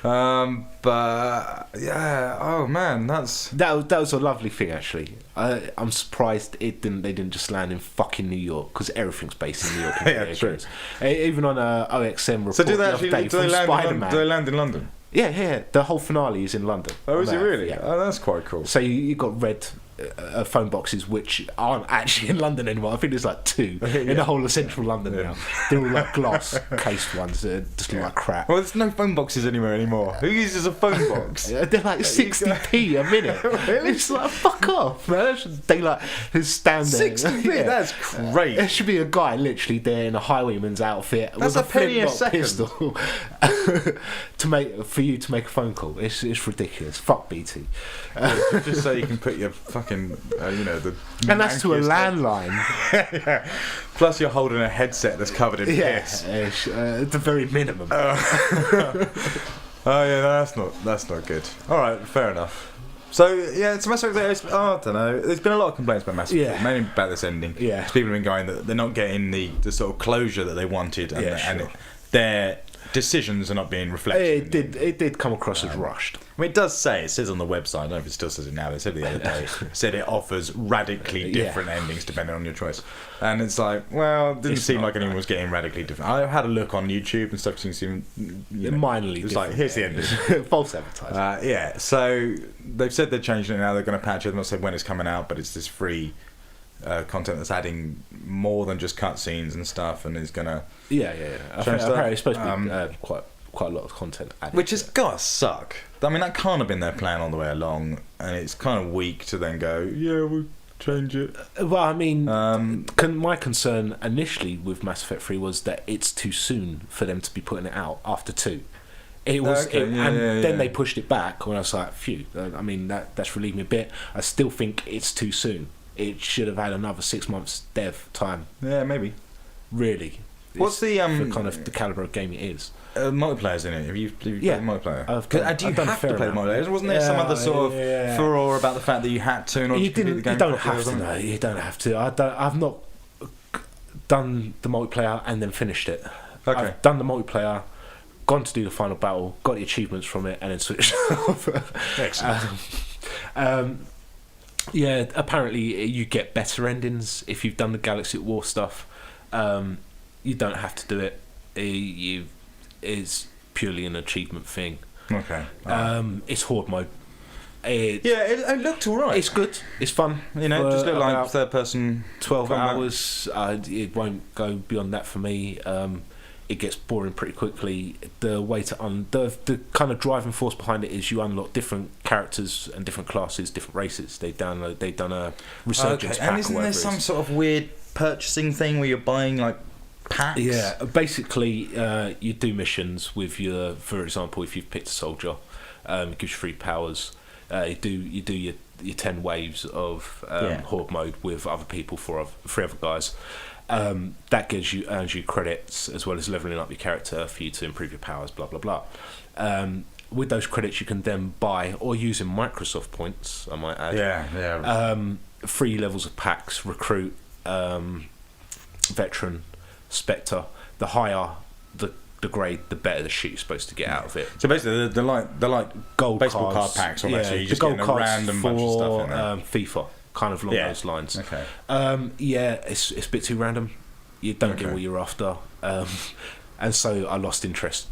But yeah, oh man, that was a lovely thing actually. I'm surprised they didn't just land in fucking New York, because everything's based in New York. Yeah, true. Even on a OXM report. So do they land in London? Yeah. The whole finale is in London. Oh, is it really? Yeah. Oh, that's quite cool. So you got red phone boxes which aren't actually in London anymore. I think there's like 2 in the whole of central London now. They're all like glass cased ones that just look like crap. Well, there's no phone boxes anywhere anymore. Who uses a phone box? They're like 60p a minute. Really? It's like, fuck off, man. They like stand there. 60p? That's great. There should be a guy literally there in a highwayman's outfit That's with a a penny a flintlock second. pistol for you to make a phone call. It's ridiculous. Fuck BT. Just so you can put your fucking, the... And that's to a mankiest- landline. Yeah. Plus you're holding a headset that's covered in piss. At the very minimum. Oh yeah, that's not good. All right, fair enough. So yeah, it's Mass Effect. I don't know. There's been a lot of complaints about Mass Effect, mainly about this ending. Yeah, people have been going that they're not getting the sort of closure that they wanted, and, and their decisions are not being reflected. It did come across as rushed. I mean, it says on the website, I don't know if it still says it now, they said it the other day, said it offers radically different endings depending on your choice. And it's like, well, it didn't seem like anyone was getting radically different. I had a look on YouTube and stuff, seemed minorly it's like, here's the ending. False advertising. Yeah, so they've said they're changing it now, they're going to patch it. They've not said when it's coming out, but it's this free content that's adding more than just cutscenes and stuff, and is going to apparently it's supposed to be quite a lot of content added, which has got to suck. I mean, that can't have been their plan all the way along, and it's kind of weak to then go, yeah, we'll change it. Well, I mean, my concern initially with Mass Effect 3 was that it's too soon for them to be putting it out after 2. It was, then they pushed it back when I was like, phew. I mean, that's relieved me a bit. I still think it's too soon. It should have had another 6 months dev time. Yeah, maybe. Really. What's the for kind of the caliber of game it is? Multiplayer's in it. Have you played multiplayer? Do you have to play multiplayer? Wasn't there some other sort of furore about the fact that you had to in order to complete the game? You don't have to. No, you don't have to. I've not done the multiplayer and then finished it. Okay. I've done the multiplayer, gone to do the final battle, got the achievements from it, and then switched off. Excellent. Yeah, apparently you get better endings if you've done the Galaxy at War stuff. You don't have to do it. It's purely an achievement thing. Okay. It's horde mode. It looked alright. It's good. It's fun. Just look like third person. 12 hours. It won't go beyond that for me. It gets boring pretty quickly. The way to the kind of driving force behind it is you unlock different characters and different classes, different races. They've done a resurgence pack. And isn't there some sort of weird purchasing thing where you're buying like packs? Yeah, basically you do missions with for example, if you've picked a soldier, it gives you 3 powers. You do your 10 waves of horde mode with other people, 3 other guys. That earns you credits as well as leveling up your character for you to improve your powers, blah blah blah. With those credits you can then buy, or using Microsoft points, I might add, 3 levels of packs: recruit, veteran, Spectre. The higher the grade, the better the shit you're supposed to get out of it. So basically they're like gold baseball cards, card packs almost. So you the just gold get a cards random bunch of stuff in there. FIFA, kind of along those lines. Okay. It's a bit too random. You don't get what you're after, and so I lost interest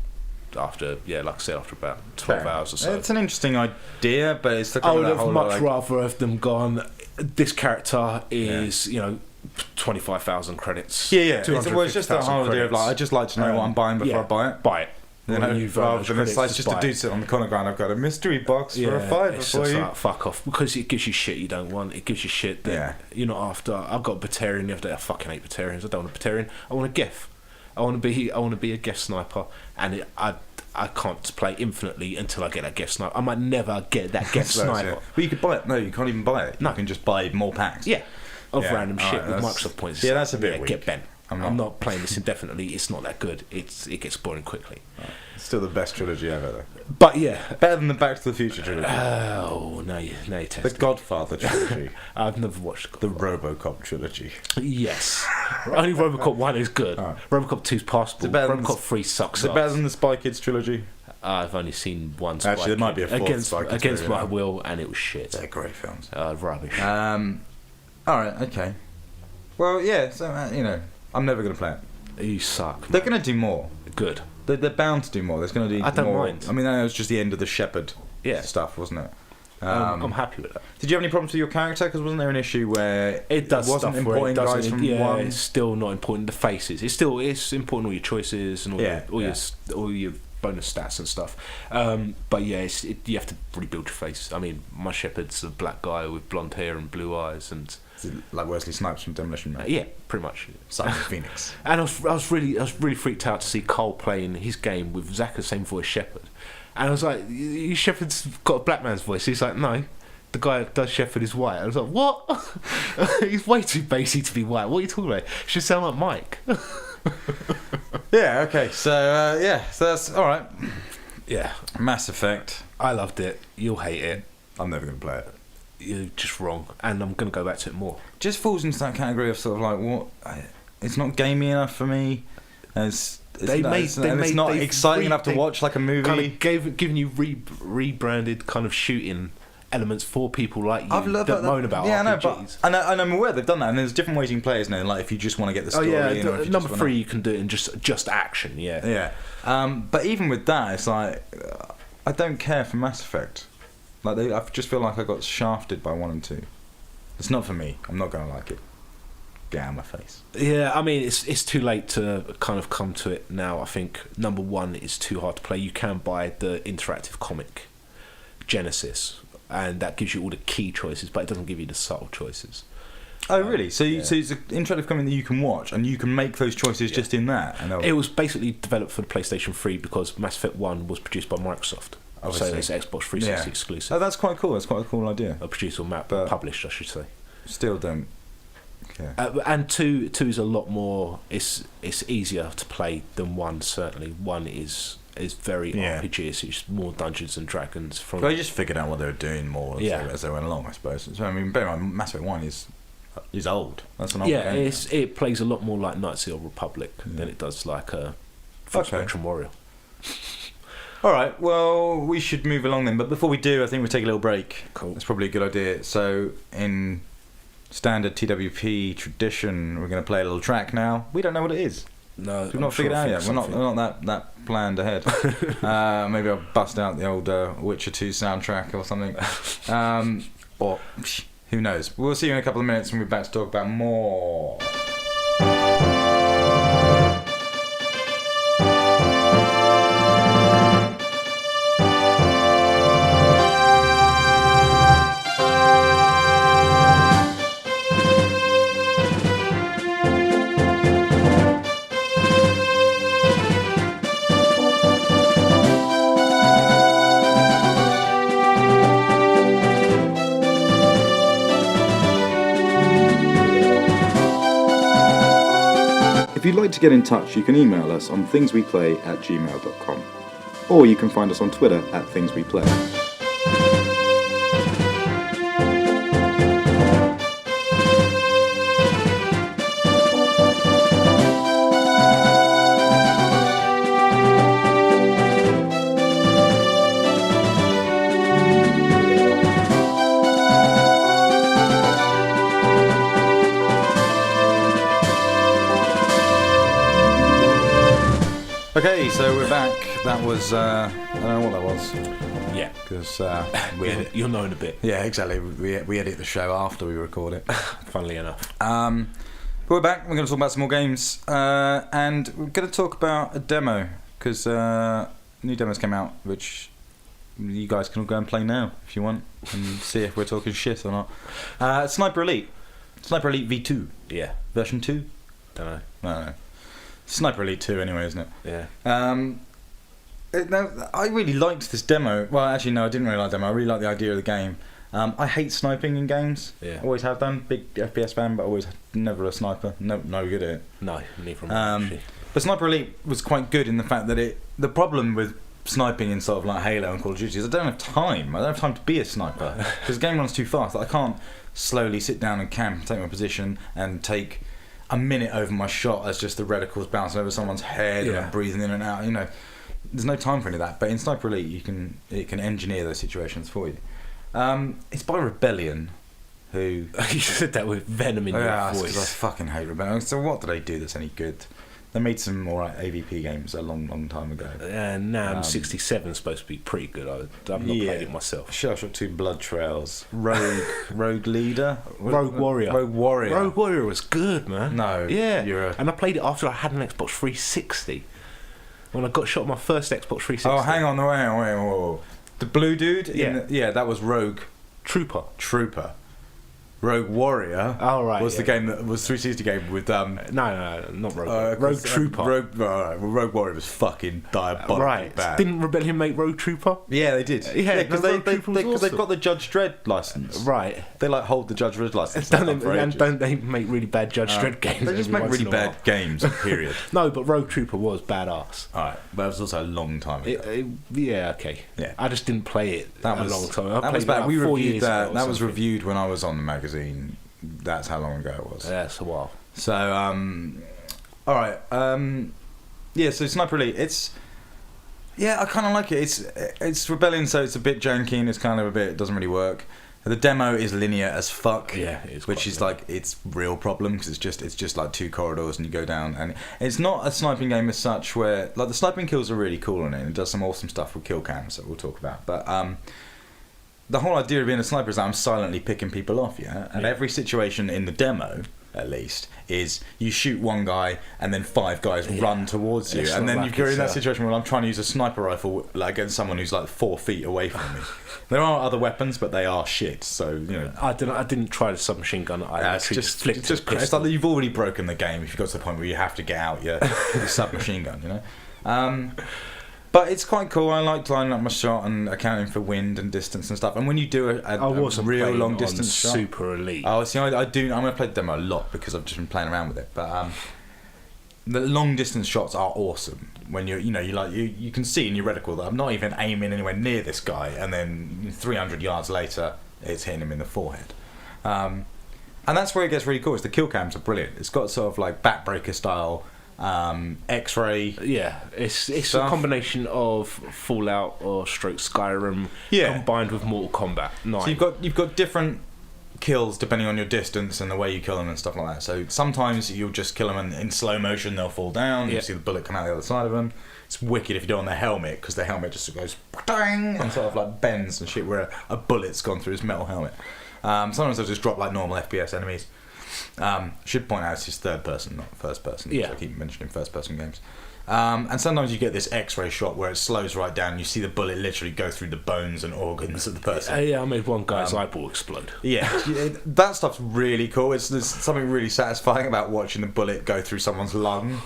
after, like I said, after about 12 hours or so. It's an interesting idea, but it's the I would have much rather have them gone, this character is 25,000 credits. It's just the whole idea of like, I just like to know what I'm buying before I buy it. Buy it. Rather than it's like just to do sit on the corner going, I've got a mystery box for a $5 for you. Like, fuck off, because it gives you shit you don't want. It gives you shit that you're not after. I've got a Batarian the other day. I fucking hate Batarians. I don't want a Batarian. I want a Geth. I want to be a Geth sniper, and I can't play infinitely until I get that Geth sniper. I might never get that Geth sniper. But you could buy it. No, you can't even buy it. No. You can just buy more packs. Of random shit with Microsoft points. Yeah, that's a bit weak. Get bent. I'm not playing this indefinitely. It's not that good. It gets boring quickly. It's still the best trilogy ever, though. But better than the Back to the Future trilogy. No, you tested. The Godfather trilogy. I've never watched the RoboCop trilogy. Yes, only RoboCop 1 is good. RoboCop 2 is passable. RoboCop 3 sucks. Is it better than the Spy Kids trilogy? I've only seen one Spy Actually, there might be a fourth against Spy Kids against my will, and it was shit. They're great films. Rubbish. Alright, okay. Well, so, I'm never going to play it. You suck. They're going to do more. Good. They're bound to do more. There's going to do more. I don't mind. I mean, that was just the end of the Shepherd stuff, wasn't it? I'm happy with that. Did you have any problems with your character? Because wasn't there an issue where it does wasn't stuff where it importing doesn't, guys from one? it's still not important. The faces, it's important all your choices and all your bonus stats and stuff. But yeah, you have to rebuild your face. I mean, my shepherd's a black guy with blonde hair and blue eyes, and like Wesley Snipes from Demolition Man. yeah, pretty much. Simon Phoenix. And I was really freaked out to see Cole playing his game with Zach, the same voice shepherd. And I was like, your shepherd's got a black man's voice. He's like, no, the guy that does shepherd is white. I was like, what? He's way too bassy to be white. What are you talking about? Should sound like Mike. Yeah, okay. So that's all right. Yeah, Mass Effect. I loved it. You'll hate it. I'm never going to play it. You're just wrong, and I'm going to go back to it more. Just falls into that category of sort of like what? It's not gamey enough for me. It's not exciting enough to watch like a movie. Kind of giving you rebranded kind of shooting elements for people like you that moan about RPGs. Yeah, I know, but and I'm aware they've done that, and there's different ways you can play, isn't there? Like if you just want to get the story. Number 3, you can do it in just action. Yeah. But even with that, it's like I don't care for Mass Effect. Like I just feel like I got shafted by 1 and 2. It's not for me. I'm not going to like it. Get out of my face. Yeah, I mean it's too late to kind of come to it now. I think number 1 is too hard to play. You can buy the interactive comic Genesis, and that gives you all the key choices, but it doesn't give you the subtle choices. Oh really? So it's an interactive comic that you can watch, and you can make those choices just in that. It was basically developed for the PlayStation 3 because Mass Effect 1 was produced by Microsoft. So it's Xbox 360 exclusive. Oh, that's quite cool. That's quite a cool idea. Produced or published, I should say. Still don't care. And 2 is a lot more. It's easier to play than 1. Certainly, 1 is very RPG. It's more Dungeons and Dragons. They just figured out what they were doing more as they went along, I suppose. So I mean, bear in mind, Mass Effect 1 is old. That's an old game. It plays a lot more like Knights of the Old Republic than it does like a Full Spectrum Warrior. All right, well, we should move along then. But before we do, I think we'll take a little break. Cool. That's probably a good idea. So, in standard TWP tradition, we're going to play a little track now. We don't know what it is. No, we've not figured it out yet. We're not that planned ahead. Maybe I'll bust out the old Witcher 2 soundtrack or something. Or who knows? We'll see you in a couple of minutes when we're back to talk about more. If you'd like to get in touch, you can email us on thingsweplay@gmail.com, or you can find us on Twitter @thingsweplay. Okay, so we're back. That was, I don't know what that was. Yeah. Because you'll know in a bit. Yeah, exactly. We edit the show after we record it. Funnily enough. But we're back. We're going to talk about some more games. And we're going to talk about a demo. Because new demos came out, which you guys can all go and play now if you want. And see if we're talking shit or not. Sniper Elite. Sniper Elite V2. Yeah. Version 2? Don't know. I don't know. Sniper Elite 2 anyway, isn't it? Yeah. I really liked this demo. Well, actually, no, I didn't really like the demo. I really liked the idea of the game. I hate sniping in games. Yeah. Always have done. Big FPS fan, but always never a sniper. No good at it. No, neither am I, actually. But Sniper Elite was quite good in the fact that the problem with sniping in sort of like Halo and Call of Duty is I don't have time. I don't have time to be a sniper because the game runs too fast. I can't slowly sit down and camp and take my position and take a minute over my shot as just the reticles bouncing over someone's head and breathing in and out. You know, there's no time for any of that. But in Sniper Elite, it can engineer those situations for you. It's by Rebellion, who you said that with venom in your voice. Because I fucking hate Rebellion. So what do they do that's any good? They made some alright AVP games a long time ago. And NAM 67 is supposed to be pretty good. I've not played it myself. Shot 2 Blood Trails. Rogue Leader? Rogue Warrior. Rogue Warrior. Rogue Warrior was good, man. No. Yeah. And I played it after I had an Xbox 360. When I got shot my first Xbox 360. Oh, hang on. Wait. The blue dude? Yeah. That was Rogue Trooper. Rogue Warrior was the game that was 360 game with No, not Rogue Warrior. Rogue Trooper. Rogue Warrior was fucking diabolically bad. Didn't Rebellion make Rogue Trooper? Yeah, they did. Yeah, because Rogue Trooper was awesome. they've got the Judge Dredd license. Right. They hold the Judge Dredd license. Don't they make really bad Judge Dredd games? They just make really bad games. Period. No, but Rogue Trooper was badass. All right, but it was also a long time ago. Yeah, okay. Yeah, I just didn't play it a long time. That was bad. We reviewed that. That was something. reviewed when I was on the magazine. That's how long ago it was. Yeah, it's a while. So, all right. So Sniper Elite. I kind of like it. It's Rebellion, so it's a bit janky and it's kind of it doesn't really work. The demo is linear as fuck. Yeah, it is. Which is like its real problem because it's just like 2 corridors and you go down and it's not a sniping game as such where like the sniping kills are really cool on it and it does some awesome stuff with kill cams that we'll talk about. But the whole idea of being a sniper is that I'm silently picking people off, and every situation in the demo, at least, is you shoot one guy and then 5 guys run towards you, and then you're in that situation where I'm trying to use a sniper rifle against someone who's like 4 feet away from me. There are other weapons, but they are shit. So I didn't try the submachine gun. It's like you've already broken the game if you got to the point where you have to get out your submachine gun, But it's quite cool. I like lining up my shot and accounting for wind and distance and stuff. And when you do a real long distance shot, Super Elite. Oh, see, I do. I'm going to play the demo a lot because I've just been playing around with it. But the long distance shots are awesome. When you can see in your reticle that I'm not even aiming anywhere near this guy, and then 300 yards later, it's hitting him in the forehead. And that's where it gets really cool. Is the kill cams are brilliant. It's got sort of like backbreaker style. X-ray. Yeah, it's a combination of Fallout or Skyrim combined with Mortal Kombat 9. So you've got different kills depending on your distance and the way you kill them and stuff like that. So sometimes you'll just kill them and in slow motion they'll fall down. You see the bullet come out the other side of them. It's wicked if you do it on their helmet because their helmet just goes bang and sort of like bends and shit where a bullet's gone through his metal helmet. Sometimes they'll just drop like normal FPS enemies. Should point out it's just third person, not first person. Yeah. I keep mentioning first person games. And sometimes you get this X-ray shot where it slows right down and you see the bullet literally go through the bones and organs of the person. I made one guy's eyeball explode. Yeah, that stuff's really cool. There's something really satisfying about watching the bullet go through someone's lung.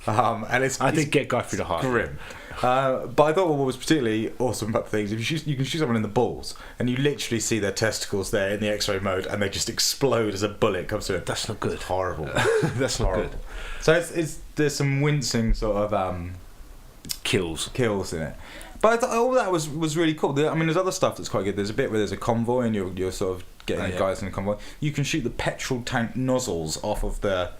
And I did get guy through the heart. Grim. But I thought what was particularly awesome about the things, if you can shoot someone in the balls and you literally see their testicles there in the X-ray mode and they just explode as a bullet comes through. That's not good. Horrible. That's not good. So there's some wincing sort of kills in it. But I thought all that was really cool. I mean, there's other stuff that's quite good. There's a bit where there's a convoy and you're sort of getting the guys in the convoy. You can shoot the petrol tank nozzles off of the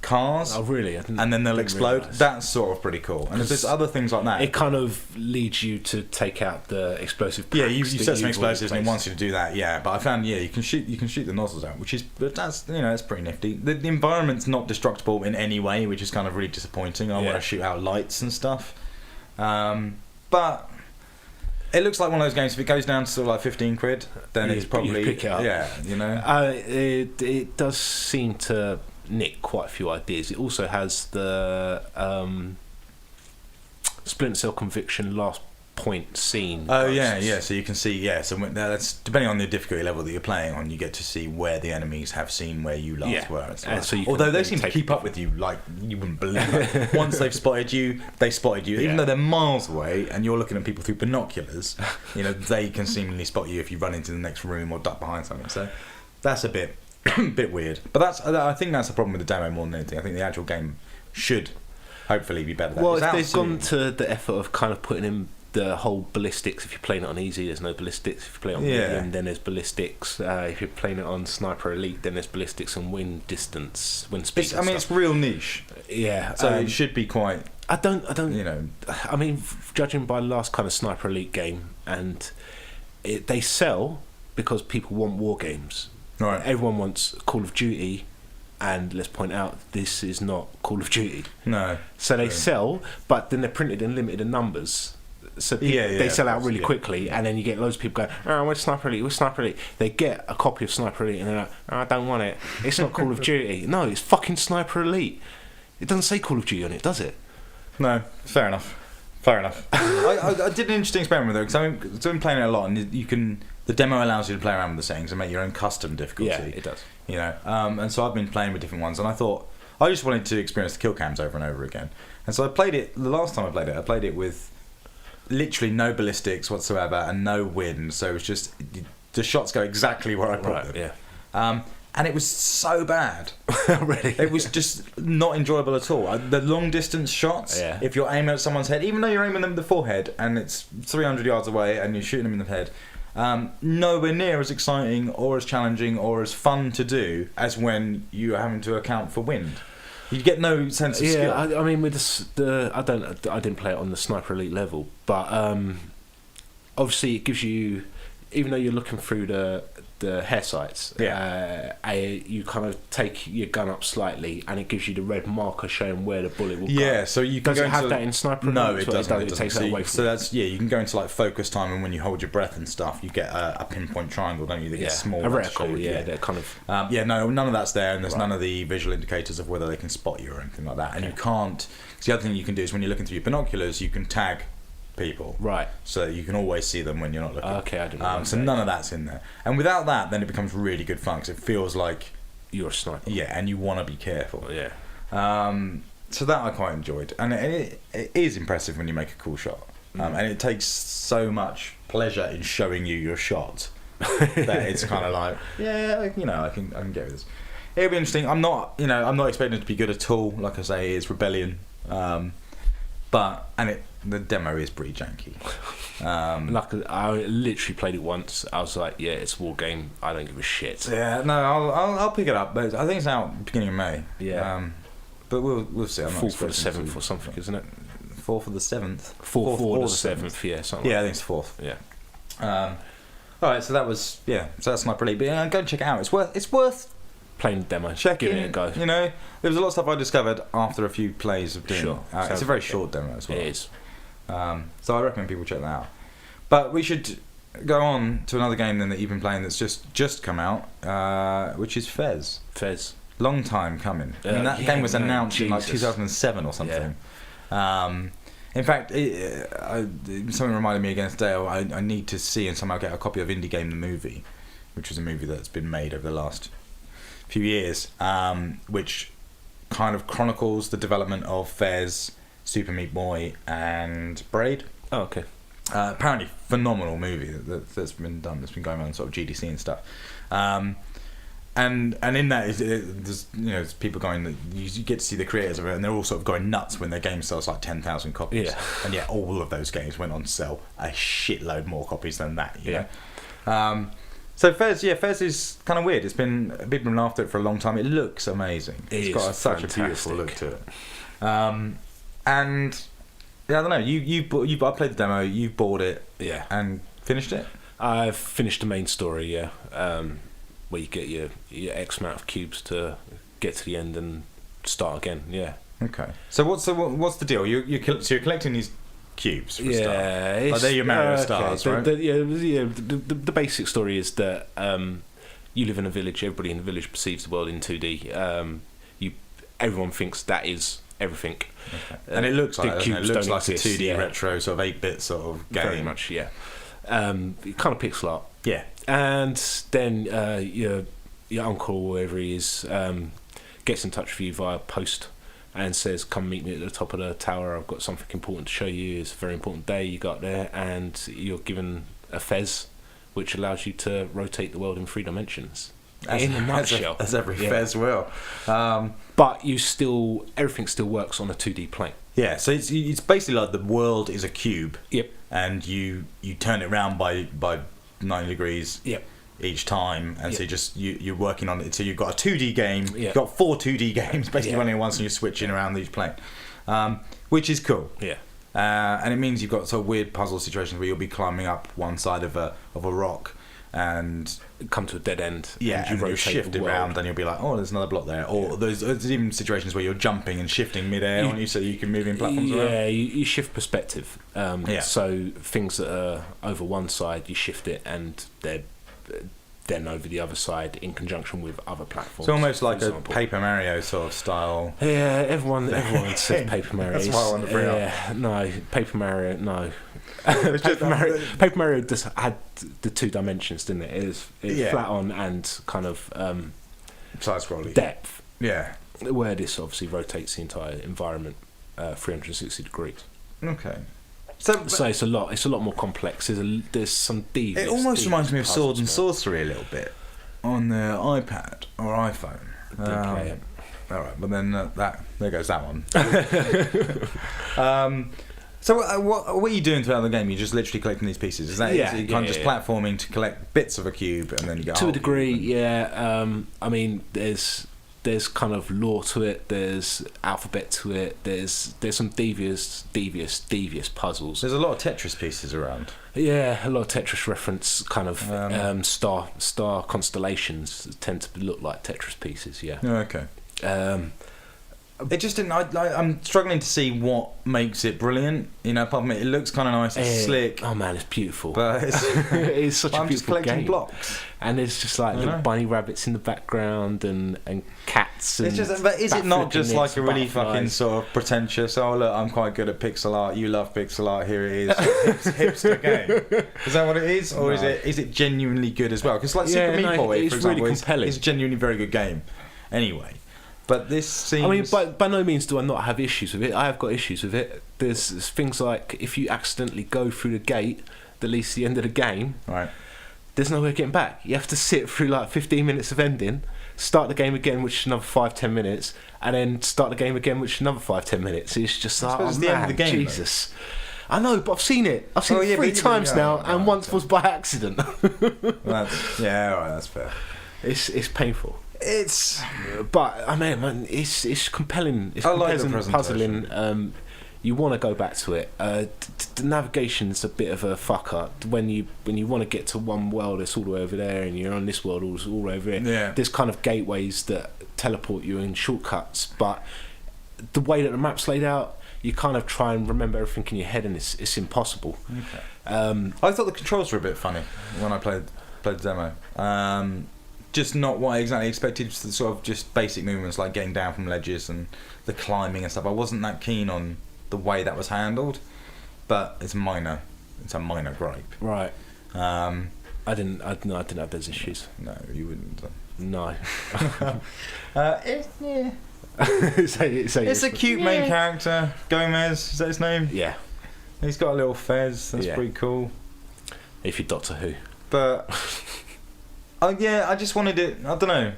cars. Oh, really? And then they'll explode. Realise. That's sort of pretty cool. And there's other things like that. It kind of leads you to take out the explosive packs. Yeah, you set some explosives and it wants you to do that. Yeah, but I found you can shoot the nozzles out, that's pretty nifty. The environment's not destructible in any way, which is kind of really disappointing. I want to shoot out lights and stuff, but. It looks like one of those games. If it goes down to sort of like 15 quid, then it's probably pick it up. Yeah, It does seem to nick quite a few ideas. It also has the Splinter Cell Conviction last point scene. Oh yeah. So you can see So that's depending on the difficulty level that you're playing on. You get to see where the enemies have seen where you last were. So although they seem to keep up with you like you wouldn't believe. It. Once they've spotted you, they spotted you. Even though they're miles away and you're looking at people through binoculars, they can seemingly spot you if you run into the next room or duck behind something. So that's a bit weird. But I think that's the problem with the demo more than anything. I think the actual game should hopefully be better. Well, if they've gone to the effort of kind of putting in the whole ballistics. If you're playing it on easy, there's no ballistics. If you play it on medium, then there's ballistics. If you're playing it on Sniper Elite, then there's ballistics and wind distance, wind speed. It's real niche. Yeah, so it should be quite. I don't. I mean, judging by the last kind of Sniper Elite game, and they sell because people want war games. Right. Everyone wants Call of Duty And let's point out, this is not Call of Duty. No. So they sell, but then they're printed in limited numbers. So they sell out really quickly, and then you get loads of people going, "Oh, where's Sniper Elite? Where's Sniper Elite?" They get a copy of Sniper Elite, and they're like, "Oh, I don't want it. It's not Call of Duty." No, it's fucking Sniper Elite. It doesn't say Call of Duty on it, does it? No, fair enough. I did an interesting experiment with it, because I've been playing it a lot, and the demo allows you to play around with the settings and make your own custom difficulty. Yeah, it does. You know, and so I've been playing with different ones, and I thought I just wanted to experience the kill cams over and over again. And so I played it. The last time I played it with literally no ballistics whatsoever and no wind, so it was just the shots go exactly where I put them. Yeah. And it was so bad. Really? It was just not enjoyable at all. The long distance shots, if you're aiming at someone's head, even though you're aiming them at the forehead and it's 300 yards away and you're shooting them in the head, nowhere near as exciting or as challenging or as fun to do as when you're having to account for wind. You get no sense of skill. Yeah, I mean, with I didn't play it on the Sniper Elite level, but obviously it gives you, even though you're looking through the hair sights, you kind of take your gun up slightly, and it gives you the red marker showing where the bullet will go. Yeah, so you can does it have that in Sniper Elite? No, it doesn't. It takes that away from so that's you can go into like focus time, and when you hold your breath and stuff, you get a pinpoint triangle, don't you? That gets small. A reticle, they're kind of. No, none of that's there, and there's none of the visual indicators of whether they can spot you or anything like that. And you can't. The other thing you can do is when you're looking through your binoculars, you can tag people, right, so that you can always see them when you're not looking. Okay, I didn't know. So none of that's in there, and without that, then it becomes really good fun, because it feels like you're a sniper. Yeah, and you want to be careful. Yeah. So that I quite enjoyed, and it is impressive when you make a cool shot, and it takes so much pleasure in showing you your shot that it's kind of like, I can get with this. It'll be interesting. I'm not expecting it to be good at all. Like I say, it's Rebellion, but the demo is pretty janky. Like I literally played it once. I was like, yeah, it's a war game. I don't give a shit. Yeah, no, I'll pick it up. But I think it's out beginning of May. Yeah. But we'll see. I'm not 4th or the 7th or something, isn't it? 4th or the 7th. 4th or the 7th. Yeah, something. Yeah, I think it's 4th. Yeah. All right, so that was so that's Sniper Elite. But go and check it out. It's worth playing the demo, giving it a go. You know, there was a lot of stuff I discovered after a few plays of doing it. It's a very short demo as well. It is. So I recommend people check that out. But we should go on to another game then that you've been playing that's just come out, which is Fez. Long time coming. I mean, that game was announced in like 2007 or something. Yeah. In fact, something reminded me again today. I need to see and somehow get a copy of Indie Game the Movie, which was a movie that's been made over the last few years, which kind of chronicles the development of Fez, Super Meat Boy, and Braid. Oh, okay. Apparently, phenomenal movie that's been done. That's been going on sort of GDC and stuff. And in that, there's people going. You get to see the creators of it, and they're all sort of going nuts when their game sells like 10,000 copies. Yeah. And yet, all of those games went on to sell a shitload more copies than that. You know? So Fez is kind of weird. It's been people been after it for a long time. It looks amazing. It's got such a beautiful look to it. And I don't know. I played the demo. You bought it. Yeah. And finished it. I've finished the main story. Yeah. Where you get your X amount of cubes to get to the end and start again. Yeah. Okay. So what's the deal? You're collecting these cubes. For stuff. They're your Mario stars, right? The basic story is that you live in a village. Everybody in the village perceives the world in 2D. Everyone thinks that is everything. Okay. And it looks like it looks like exist, a 2D retro sort of 8-bit sort of game. Very much, yeah. It kind of pixel art. Yeah. And then your uncle, wherever he is, gets in touch with you via post and says, come meet me at the top of the tower. I've got something important to show you. It's a very important day you got there. And you're given a Fez, which allows you to rotate the world in 3 dimensions. In a nutshell. As every Fez will. But everything still works on a 2D plane. Yeah, so it's basically like the world is a cube. Yep. And you turn it around by 90 degrees. Yep. Each time, and so you're working on it. So you've got a 2D game. You've got 4 2D games basically running at once, and you're switching around each plane, which is cool. Yeah. And it means you've got sort of weird puzzle situations where you'll be climbing up one side of a rock, and come to a dead end. Yeah, and you rotate shift the it world. around, and you'll be like, oh, there's another block there. Or there's even situations where you're jumping and shifting mid-air on you, so you can move in platforms around. Yeah, you shift perspective. So things that are over one side, you shift it, and they're then over the other side in conjunction with other platforms. It's almost like a Paper Mario sort of style. Yeah, everyone says Paper Mario. That's why I want to bring up. No, Paper Mario, no. Paper Paper Mario just had the two dimensions, didn't it? It's flat on and kind of side-scrolling depth. Yeah. Where this obviously rotates the entire environment 360 degrees. Okay. So it's a lot more complex. There's some devious. It almost reminds me of Sword and puzzles, Sorcery a little bit on the iPad or iPhone. All right, but then there goes that one. So what are you doing throughout the game? You're just literally collecting these pieces. Is that you kind of just platforming to collect bits of a cube and then you go to a degree? Yeah. I mean, there's kind of lore to it. There's alphabet to it. There's some devious puzzles. There's a lot of Tetris pieces around. Yeah, a lot of Tetris reference. Kind of star constellations tend to look like Tetris pieces. Yeah. Okay. It just didn't. I'm struggling to see what makes it brilliant. You know, apart from it looks kind of nice. It's slick. Oh man, it's beautiful. But it's such a I'm just beautiful collecting game. Blocks. And there's just like little bunny rabbits in the background and cats. And it's just, but is it not just like a really butterflies. fucking sort of pretentious? Oh look, I'm quite good at pixel art. You love pixel art. Here it is. Hipster game. Is that what it is, or No. is it genuinely good as well? Because like Super Meat Boy, it's for example, really compelling. is a genuinely very good game. Anyway. But this seems... I mean, by no means do I not have issues with it. I have got issues with it. There's things like if you accidentally go through the gate that leads to the end of the game, right? There's no way of getting back. You have to sit through like 15 minutes of ending, start the game again, which is another 5-10 minutes, and then start the game again, which is another 5-10 minutes. It's just like, it's the end of the game, Jesus. Though. I know, but I've seen it. I've seen it 3 times now, and once was by accident. That's fair. It's painful. It's, but I mean, man, it's compelling. It's like compelling, the puzzling. You want to go back to it. The navigation's a bit of a fuck up when you want to get to one world. It's all the way over there, and you're on this world. It's all over it. Yeah. There's kind of gateways that teleport you in shortcuts, but the way that the map's laid out, you kind of try and remember everything in your head, and it's impossible. Okay. I thought the controls were a bit funny when I played the demo. Just not what I exactly expected. Just the sort of just basic movements like getting down from ledges and the climbing and stuff. I wasn't that keen on the way that was handled, but it's a minor gripe. Right. I didn't have those issues. No, you wouldn't. No. It's a cute main character. Gomez, is that his name? Yeah. He's got a little fez. That's pretty cool. If you're Doctor Who. But I just wanted it. I don't know.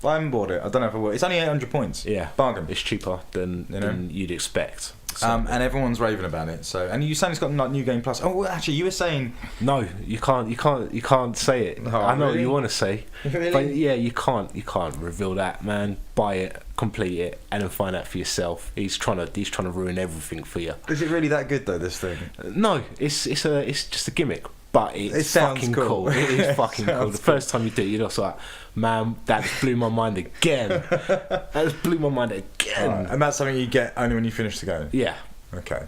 I haven't bought it. I don't know if I will. It's only 800 points. Yeah, bargain. It's cheaper than you'd expect. So. And everyone's raving about it. So, and you saying it's got like New Game Plus. Oh, well, actually, you were saying no. You can't say it. Oh, I know really? what you want to say, really? But yeah, you can't reveal that, man. Buy it, complete it, and then find out for yourself. He's trying to ruin everything for you. Is it really that good though? This thing? No, it's just a gimmick. But it's fucking cool. It is fucking cool. The first time you do it, you're just like, man, that just blew my mind again. That just blew my mind again. Right. And that's something you get only when you finish the game. Yeah. Okay.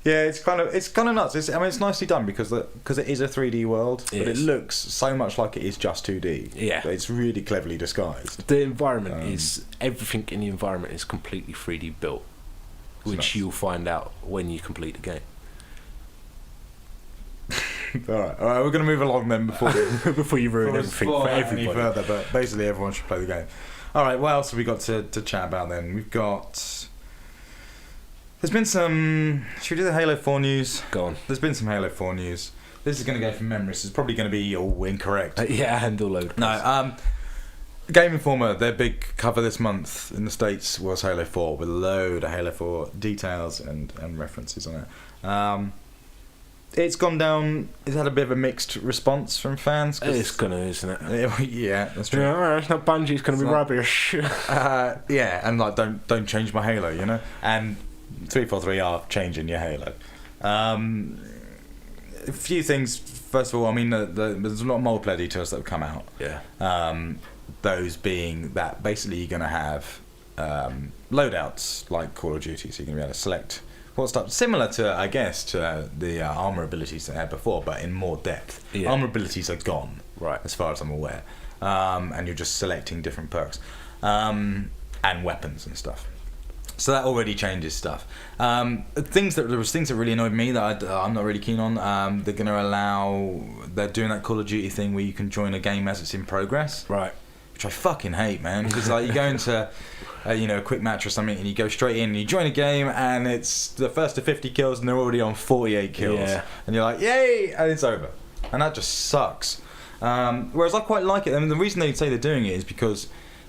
Yeah, it's kind of nuts. It's nicely done because it is a 3D world, but it looks so much like it is just 2D. Yeah. But it's really cleverly disguised. The environment is everything in the environment is completely 3D built, which you'll find out when you complete the game. all right, we're going to move along then before you ruin everything for everybody. Any further, but basically everyone should play the game. All right, what else have we got to chat about then? We've got. There's been some. Should we do the Halo 4 news? Go on. There's been some Halo 4 news. This is going to go from memory. This is probably going to be all incorrect. Yeah, and all over. No, Game Informer, their big cover this month in the States was Halo 4 with a load of Halo 4 details and references on it. It's gone down. It's had a bit of a mixed response from fans. It's gonna, isn't it? Yeah, that's true. Yeah, it's not Bungie. It's gonna be rubbish. Yeah, and like don't change my Halo, you know. And 343 are changing your Halo. a few things. First of all, I mean, there's a lot of multiplayer details that have come out. Yeah. Those being that basically you're going to have loadouts like Call of Duty, so you're going to be able to select what stuff, similar to, I guess, to the armor abilities they had before, but in more depth. Yeah. Armor abilities are gone, Right. as far as I'm aware, and you're just selecting different perks and weapons and stuff. So that already changes stuff. There was things that really annoyed me that I'm not really keen on. They're going to they're doing that Call of Duty thing where you can join a game as it's in progress. Right. Which I fucking hate, man. Because like you go into a quick match or something and you go straight in and you join a game and it's the first to 50 kills and they're already on 48 kills. Yeah. And you're like, yay! And it's over. And that just sucks. Whereas I quite like it. I mean, the reason they say they're doing it is because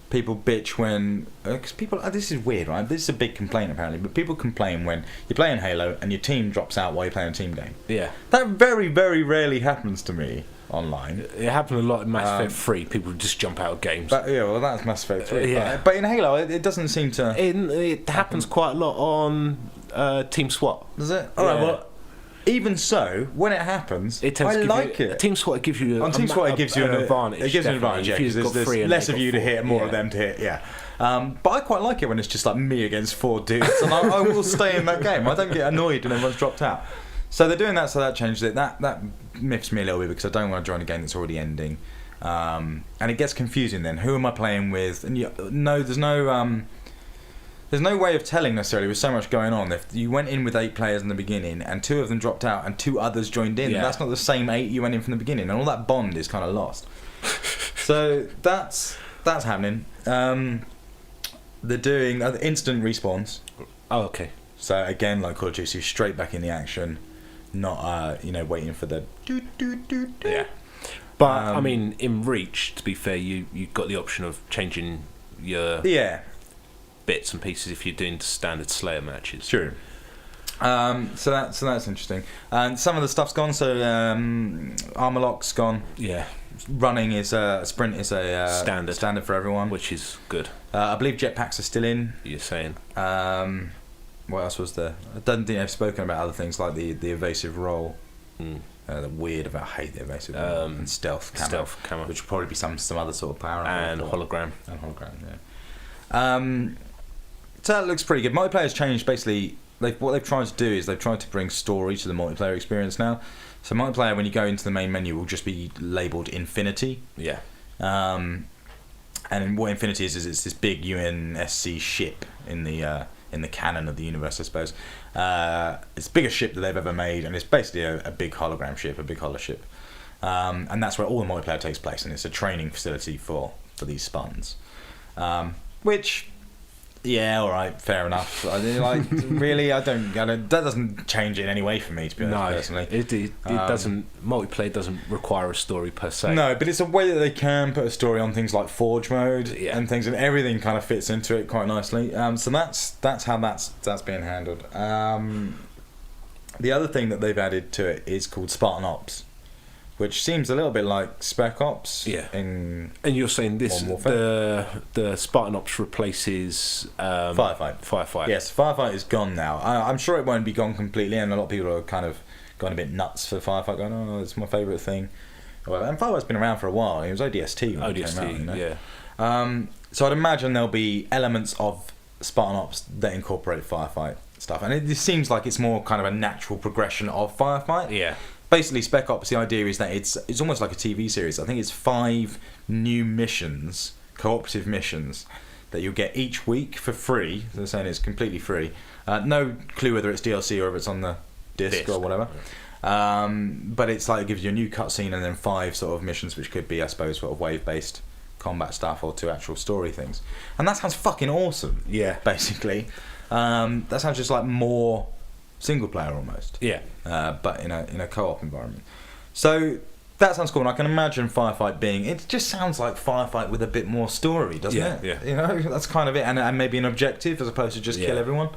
people bitch when... Because people... this is weird, right? This is a big complaint, apparently. But people complain when you're playing Halo and your team drops out while you're playing a team game. Yeah. That very, very rarely happens to me online. It happened a lot in Mass Effect 3. People just jump out of games. But yeah, well, that's Mass Effect 3. Yeah. But in Halo, it doesn't seem to... It happens quite a lot on Team SWAT. Does it? All right, well... Even so, when it happens, I like it. Team SWAT gives you on Team SWAT it gives you an advantage. It gives you an advantage, yeah, because there's less of you to hit and more of them to hit, yeah. But I quite like it when it's just like me against 4 dudes, and I will stay in that game. I don't get annoyed when everyone's dropped out. So they're doing that, so that changes it. That miffs me a little bit because I don't want to join a game that's already ending, and it gets confusing. Then who am I playing with? And there's no way of telling necessarily with so much going on. If you went in with 8 players in the beginning and 2 of them dropped out and 2 others joined in, that's not the same 8 you went in from the beginning, and all that bond is kind of lost. So that's happening. They're doing instant respawns. Oh, okay. So again, like Call of Duty, straight back in the action, not waiting for the do. Yeah. But I mean, in Reach, to be fair, you got the option of changing your bits and pieces if you're doing standard Slayer matches. True. So that's interesting. And some of the stuff's gone. So armor lock's gone. Yeah. Running is sprint is a standard for everyone, which is good. I believe jetpacks are still in. You're saying. What else was there? I don't think I've spoken about other things like the evasive roll. The weird I hate the evasive roll and stealth camo, which will probably be some other sort of power and hologram. Yeah. So that looks pretty good. Multiplayer's changed basically. What they've tried to do is they've tried to bring story to the multiplayer experience now. So multiplayer, when you go into the main menu, will just be labelled Infinity. Yeah. And what Infinity is it's this big UNSC ship in the canon of the universe, I suppose. It's the biggest ship that they've ever made, and it's basically a big hologram ship, a big holoship. And that's where all the multiplayer takes place, and it's a training facility for these Spartans. Which... yeah, all right, fair enough. Really, that doesn't change it in any way for me, to be honest, personally. It doesn't. Multiplayer doesn't require a story per se. No, but it's a way that they can put a story on things like Forge mode and things, and everything kind of fits into it quite nicely. So that's how that's being handled. The other thing that they've added to it is called Spartan Ops, which seems a little bit like Spec Ops. Yeah. And you're saying this the Spartan Ops replaces Firefight. Yes, Firefight is gone now. I'm sure it won't be gone completely, and a lot of people are kind of gone a bit nuts for Firefight, going, "Oh, it's my favourite thing." Well, and Firefight's been around for a while. It was ODST when it came out, yeah. So I'd imagine there'll be elements of Spartan Ops that incorporate Firefight stuff, and it seems like it's more kind of a natural progression of Firefight. Yeah. Basically, Spec Ops, the idea is that it's almost like a TV series. I think it's 5 new missions, cooperative missions, that you'll get each week for free. They're saying it's completely free. No clue whether it's DLC or if it's on the disc or whatever. But it's like it gives you a new cutscene and then 5 sort of missions, which could be, I suppose, sort of wave-based combat stuff or 2 actual story things. And that sounds fucking awesome. Yeah. Basically, that sounds just like more single player almost. Yeah. But in a co-op environment. So that sounds cool, and I can imagine Firefight being... it just sounds like Firefight with a bit more story, doesn't it? Yeah. You know, that's kind of it, and maybe an objective as opposed to just kill everyone.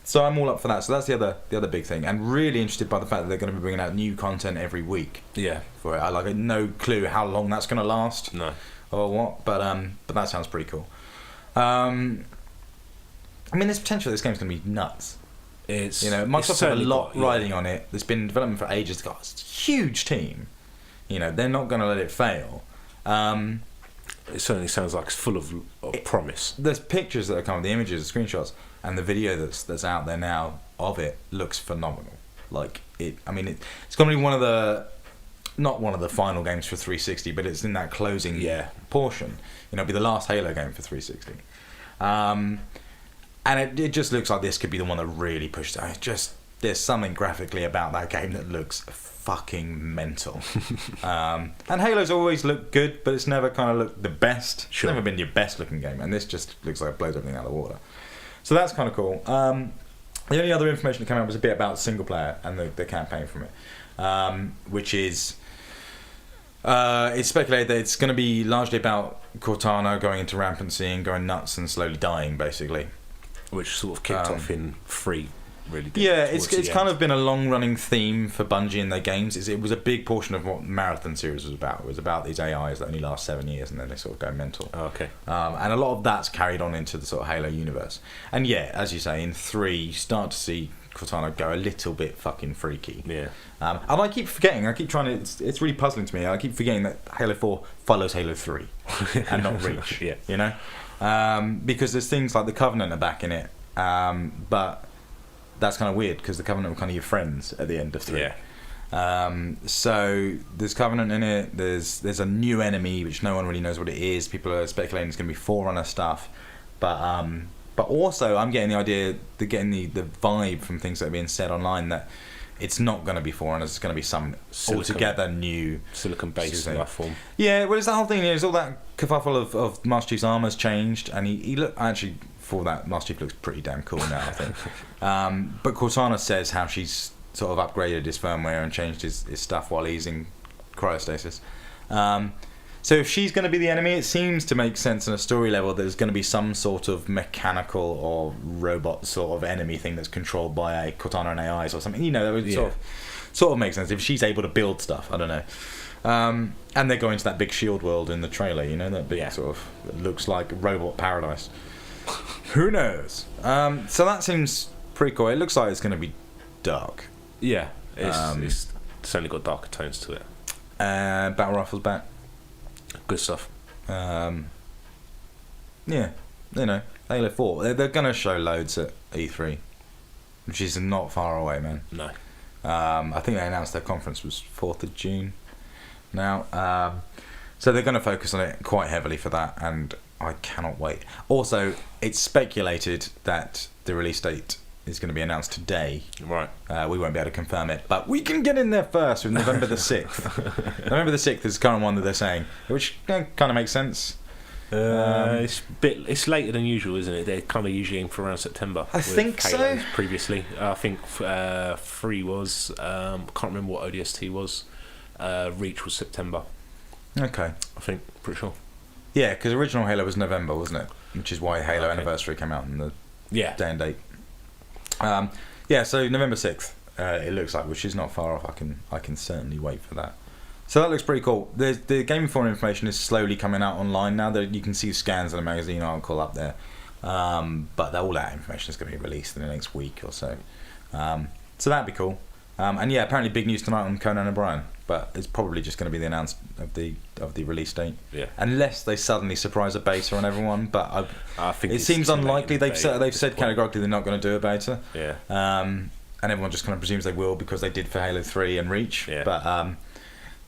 So I'm all up for that. So that's the other big thing, and really interested by the fact that they're going to be bringing out new content every week. Yeah. For it, I like no clue how long that's going to last. No. Or what, but that sounds pretty cool. I mean, there's potential this game's going to be nuts. It's Microsoft have a lot got, riding on it. There's been in development for ages. It's got a huge team. They're not going to let it fail. It certainly sounds like it's full of promise. There's pictures that are coming, the images, the screenshots, and the video that's out there now of it looks phenomenal. It's going to be not one of the final games for 360, but it's in that closing portion. It'll be the last Halo game for 360. And it just looks like this could be the one that really pushed it. There's something graphically about that game that looks fucking mental. And Halo's always looked good, but it's never kind of looked the best. It's never been your best looking game, and this just looks like it blows everything out of the water. So that's kind of cool. The only other information that came out was a bit about single player and the campaign from it, which is it's speculated that it's going to be largely about Cortana going into rampancy and going nuts and slowly dying, basically. Which sort of kicked off in 3, really. Yeah, it's kind of been a long-running theme for Bungie in their games. It was a big portion of what Marathon series was about. It was about these AIs that only last 7 years and then they sort of go mental. Oh, okay. And a lot of that's carried on into the sort of Halo universe. And yeah, as you say, in 3, you start to see Cortana go a little bit fucking freaky. Yeah. And I keep forgetting. I keep trying to. It's really puzzling to me. I keep forgetting that Halo 4 follows Halo 3 and not Reach. Yeah. Because there's things like the Covenant are back in it, but that's kind of weird because the Covenant were kind of your friends at the end of 3. Yeah. So there's Covenant in it. There's a new enemy which no one really knows what it is. People are speculating it's going to be Forerunner stuff, but also I'm getting the idea, getting the vibe from things that are being said online that it's not going to be Forerunners. It's going to be some altogether new silicon-based life form. Yeah, well, it's that whole thing. There's all that kerfuffle of Master Chief's armor's changed, and he actually for that Master Chief looks pretty damn cool now, I think. But Cortana says how she's sort of upgraded his firmware and changed his stuff while he's in cryostasis. So if she's going to be the enemy, it seems to make sense on a story level that there's going to be some sort of mechanical or robot sort of enemy thing that's controlled by a Cortana and AIs or something. That would sort of make sense if she's able to build stuff. I don't know. And they're going to that big shield world in the trailer. That big sort of looks like robot paradise. Who knows? So that seems pretty cool. It looks like it's going to be dark. Yeah, it's certainly got darker tones to it. Battle Rifle's back. Good stuff. Halo 4. They're going to show loads at E3, which is not far away, man. No. I think they announced their conference was 4th of June now. So they're going to focus on it quite heavily for that, and I cannot wait. Also, it's speculated that the release date is going to be announced today. Right. We won't be able to confirm it, but we can get in there first with November the 6th. November the 6th is the current one that they're saying, which kind of makes sense. It's later than usual, isn't it? They're kind of usually aim for around September. I think so. Previously, I think 3 was. Can't remember what ODST was. Reach was September. Okay. I think, pretty sure. Yeah, because original Halo was November, wasn't it? Which is why Halo Anniversary came out in the day and date. So November 6th, it looks like, which is not far off. I can certainly wait for that. So that looks pretty cool. The Game Informer information is slowly coming out online now. You can see scans of the magazine article up there, but all that information is going to be released in the next week or so. So that'd be cool. And apparently big news tonight on Conan O'Brien, but it's probably just going to be the announcement of the release date. Yeah. Unless they suddenly surprise a beta on everyone, but I think it seems unlikely. They've said categorically they're not going to do a beta. Yeah. And everyone just kind of presumes they will because they did for Halo 3 and Reach. Yeah. But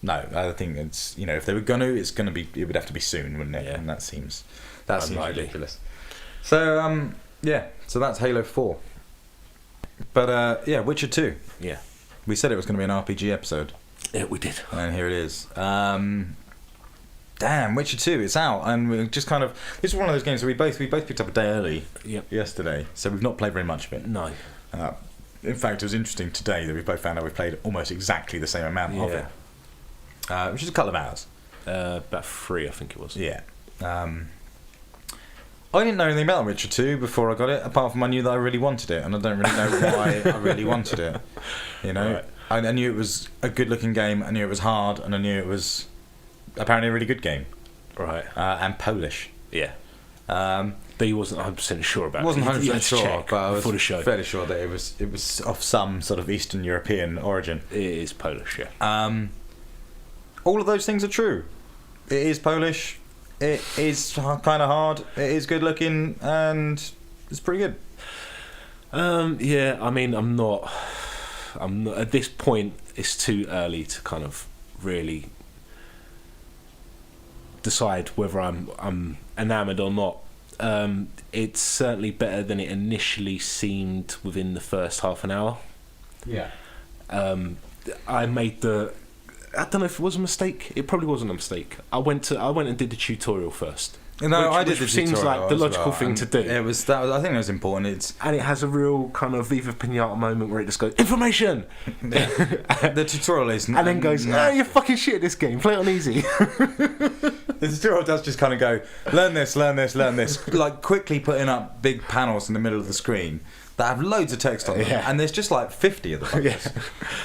no, I think it's if they were going to, it would have to be soon, wouldn't it? Yeah. And that seems ridiculous. So so that's Halo 4. But Witcher 2. Yeah. We said it was going to be an RPG episode. Yeah, we did. And here it is. Damn, Witcher 2, it's out, and we're just kind of. This is one of those games that we both picked up a day early. Yesterday, so we've not played very much of it. No. In fact, it was interesting today that we both found out we played almost exactly the same amount of it, which is a couple of hours. About 3, I think it was. Yeah. I didn't know anything about Witcher 2 before I got it, apart from I knew that I really wanted it, and I don't really know why I really wanted it. Right. I knew it was a good-looking game, I knew it was hard, and I knew it was apparently a really good game. Right. And Polish. Yeah. that he wasn't 100% sure about. I wasn't He had 100% to sure, check but I was before the show. fairly sure that it was of some sort of Eastern European origin. It is Polish, yeah. All of those things are true. It is Polish. It is kind of hard. It is good looking, and it's pretty good. Yeah, I mean, I'm not at this point. It's too early to kind of really decide whether I'm enamoured or not. It's certainly better than it initially seemed within the first half an hour. Yeah. I made I don't know if it was a mistake. It probably wasn't a mistake. I went and did the tutorial first. No, I did the seems tutorial like the as logical well, thing to do. It was that. I think it was important. And it has a real kind of Viva Pinata moment where it just goes, information! The tutorial is... And then goes, you're fucking shit at this game, play it on easy. The tutorial does just kind of go, learn this, learn this, learn this, like quickly putting up big panels in the middle of the screen that have loads of text on them, and there's just like 50 of them. Yeah.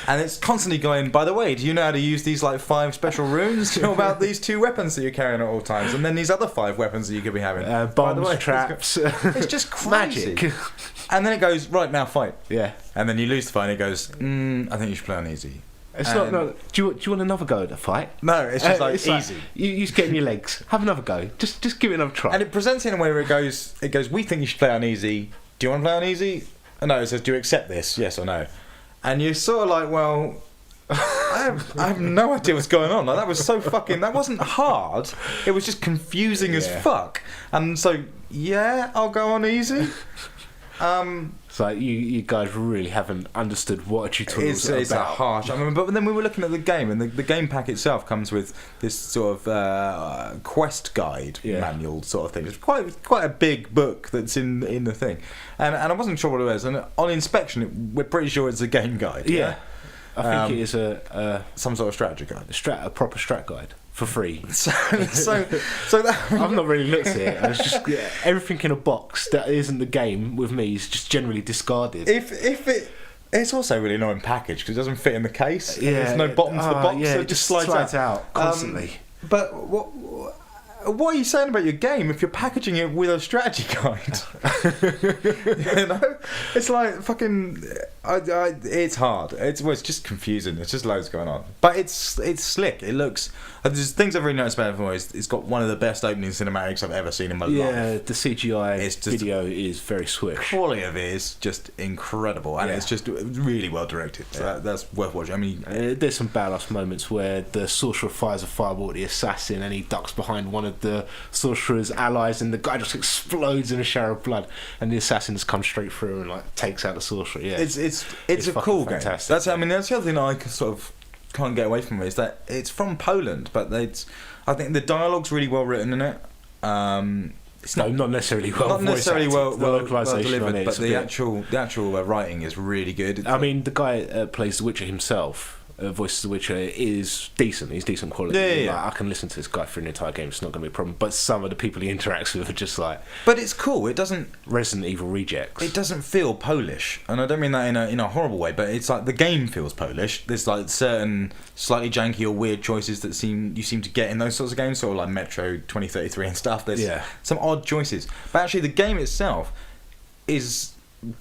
And it's constantly going, by the way, do you know how to use these like 5 special runes? Do you know about these 2 weapons that you're carrying at all times? And then these other 5 weapons that you could be having. Bombs, traps. It's just crazy. Magic. And then it goes, right, now fight. Yeah. And then you lose the fight and it goes, I think you should play on easy. It's not. No, do you want another go at the fight? No, it's just like it's easy. Like, you just get in your legs. Have another go. Just give it another try. And it presents it in a way where it goes, we think you should play on easy. Do you want to play on easy? No, it says, do you accept this? Yes or no? And you're sort of like, well, I have no idea what's going on. Like, that was so fucking... That wasn't hard. It was just confusing as fuck. And so, yeah, I'll go on easy. So you guys really haven't understood what a tutorial is about. It's a harsh. I mean, but then we were looking at the game, and the game pack itself comes with this sort of quest guide manual sort of thing. It's quite a big book that's in the thing, and I wasn't sure what it was. And on inspection, we're pretty sure it's a game guide. Yeah, I think it is some sort of strategy guide, a proper strat guide. For free. So that I've not really looked at it. It's just everything in a box that isn't the game with me is just generally discarded. It's also really annoying package because it doesn't fit in the case. Yeah, there's no bottom to the box, so it just slides out constantly. But what are you saying about your game if you're packaging it with a strategy guide? You know, it's like fucking. It's hard. It's just confusing. There's just loads going on, but it's slick. It looks. There's things I've really noticed about it before. It's got one of the best opening cinematics I've ever seen in my life. Yeah, the CGI video is very swish. Quality of it is just incredible, and it's just really well directed. So that's worth watching. I mean, there's some badass moments where the sorcerer fires a fireball at the assassin, and he ducks behind one of the sorcerer's allies, and the guy just explodes in a shower of blood, and the assassin just comes straight through and like takes out the sorcerer. Yeah, it's a cool game. That's the other thing I sort of can't get away from it is that it's from Poland, but I think the dialogue's really well written in it. It's not necessarily well delivered, but the actual writing is really good. I mean, the guy plays the Witcher himself. Voices the Witcher is decent. He's decent quality. Yeah. Like, I can listen to this guy for an entire game. It's not going to be a problem. But some of the people he interacts with are just like. But it's cool. It doesn't. Resident Evil rejects. It doesn't feel Polish, and I don't mean that in a horrible way. But it's like the game feels Polish. There's like certain slightly janky or weird choices that you seem to get in those sorts of games, sort of like Metro 2033 and stuff. There's some odd choices, but actually the game itself is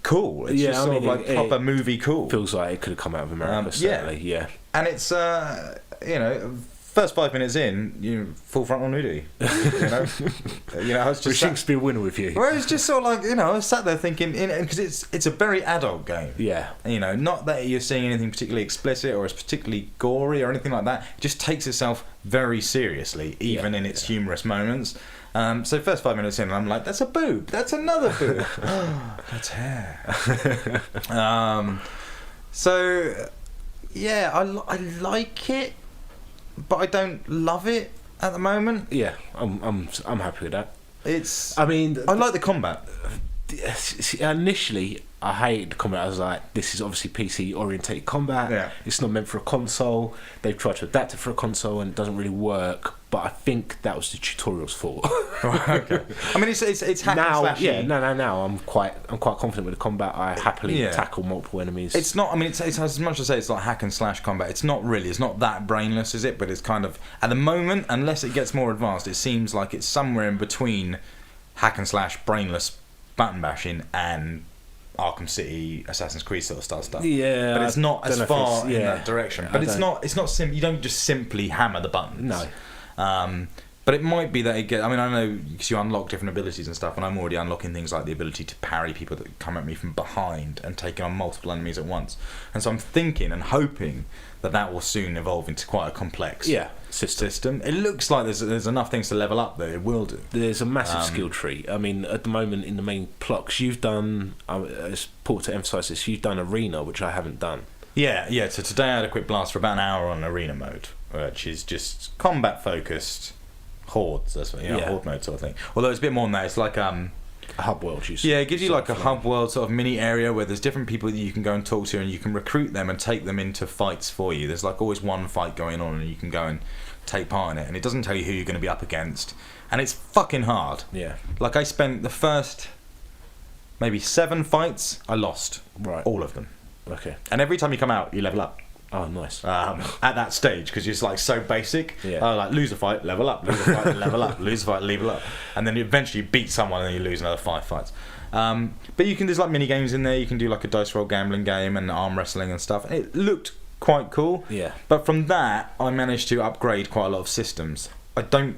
cool. It's just sort of like proper movie cool. Feels like it could have come out of America, certainly. Yeah. And it's first 5 minutes in, full frontal nudity. I was just which seems to be a winner with you. Well, it's just sort of like I was sat there thinking, because it's a very adult game. Yeah. Not that you're seeing anything particularly explicit or it's particularly gory or anything like that. It just takes itself very seriously, even in its humorous moments. So first 5 minutes in, I'm like, that's a boob. That's another boob. That's hair. I like it, but I don't love it at the moment. Yeah, I'm happy with that. I like the combat. Initially, I hated the combat. I was like, this is obviously PC orientated combat. Yeah. It's not meant for a console. They've tried to adapt it for a console and it doesn't really work. But I think that was the tutorial's fault. Okay. I mean, it's hack now, and slashy. Yeah, now I'm quite confident with the combat. I happily tackle multiple enemies. It's not. I mean, it's as much as I say it's like hack and slash combat. It's not really. It's not that brainless, is it? But it's kind of at the moment, unless it gets more advanced, it seems like it's somewhere in between hack and slash, brainless button bashing, and Arkham City, Assassin's Creed sort of style stuff. Yeah, but it's not as far in that direction. But it's not simple. You don't just simply hammer the buttons. No. But it might be that it gets. I mean, I know because you unlock different abilities and stuff, and I'm already unlocking things like the ability to parry people that come at me from behind and taking on multiple enemies at once. And so I'm thinking and hoping that will soon evolve into quite a complex system. It looks like there's enough things to level up that it will do. There's a massive skill tree. I mean, at the moment in the main plots, you've done. It's important to emphasise this. You've done arena, which I haven't done. Yeah. So today I had a quick blast for about an hour on arena mode, which is just combat focused. Hordes, that's what, horde mode sort of thing. Although it's a bit more than that. It's like a hub world. It gives you like a hub world sort of mini area where there's different people that you can go and talk to, and you can recruit them and take them into fights for you. There's like always one fight going on, and you can go and take part in it. And it doesn't tell you who you're going to be up against, and it's fucking hard. Yeah. Like I spent the first maybe 7 fights, I lost. Right. All of them. Okay. And every time you come out, you level up. Oh, nice. At that stage, because it's like so basic. Yeah. Like lose a fight, level up, lose a fight, level up, lose a fight, level up, and then you eventually beat someone, and then you lose another 5 fights. But there's like mini games in there. You can do like a dice roll gambling game and arm wrestling and stuff. It looked quite cool. Yeah. But from that, I managed to upgrade quite a lot of systems. It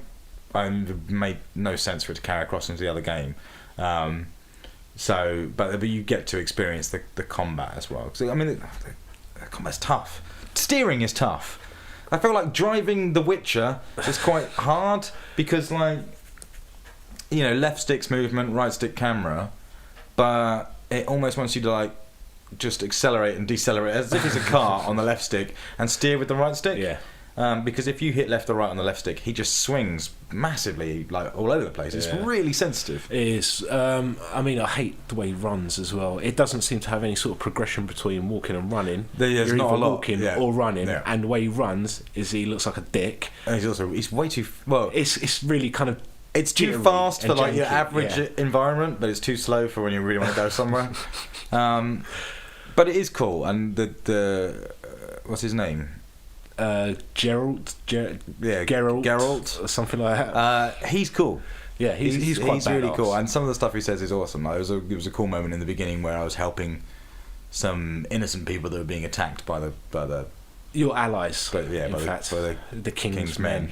made no sense for it to carry across into the other game. But you get to experience the combat as well. I mean, the combat's tough. Steering is tough. I feel like driving The Witcher is quite hard because, like, left stick's movement, right stick camera, but it almost wants you to like just accelerate and decelerate as if it's a car on the left stick and steer with the right stick. Yeah. Because if you hit left or right on the left stick, he just swings massively, like all over the place. It's really sensitive. It is. I mean, I hate the way he runs as well. It doesn't seem to have any sort of progression between walking and running. There's You're not either a lot. Walking or running, and the way he runs is he looks like a dick. And he's way too well. It's really kind of. It's too fast for like your average environment, but it's too slow for when you really want to go somewhere. But it is cool, and the what's his name? Geralt, Geralt, or something like that. He's cool. Yeah, he's quite really badass. cool, and some of the stuff he says is awesome. Like, it was a cool moment in the beginning where I was helping some innocent people that were being attacked by the your allies. By the King's men.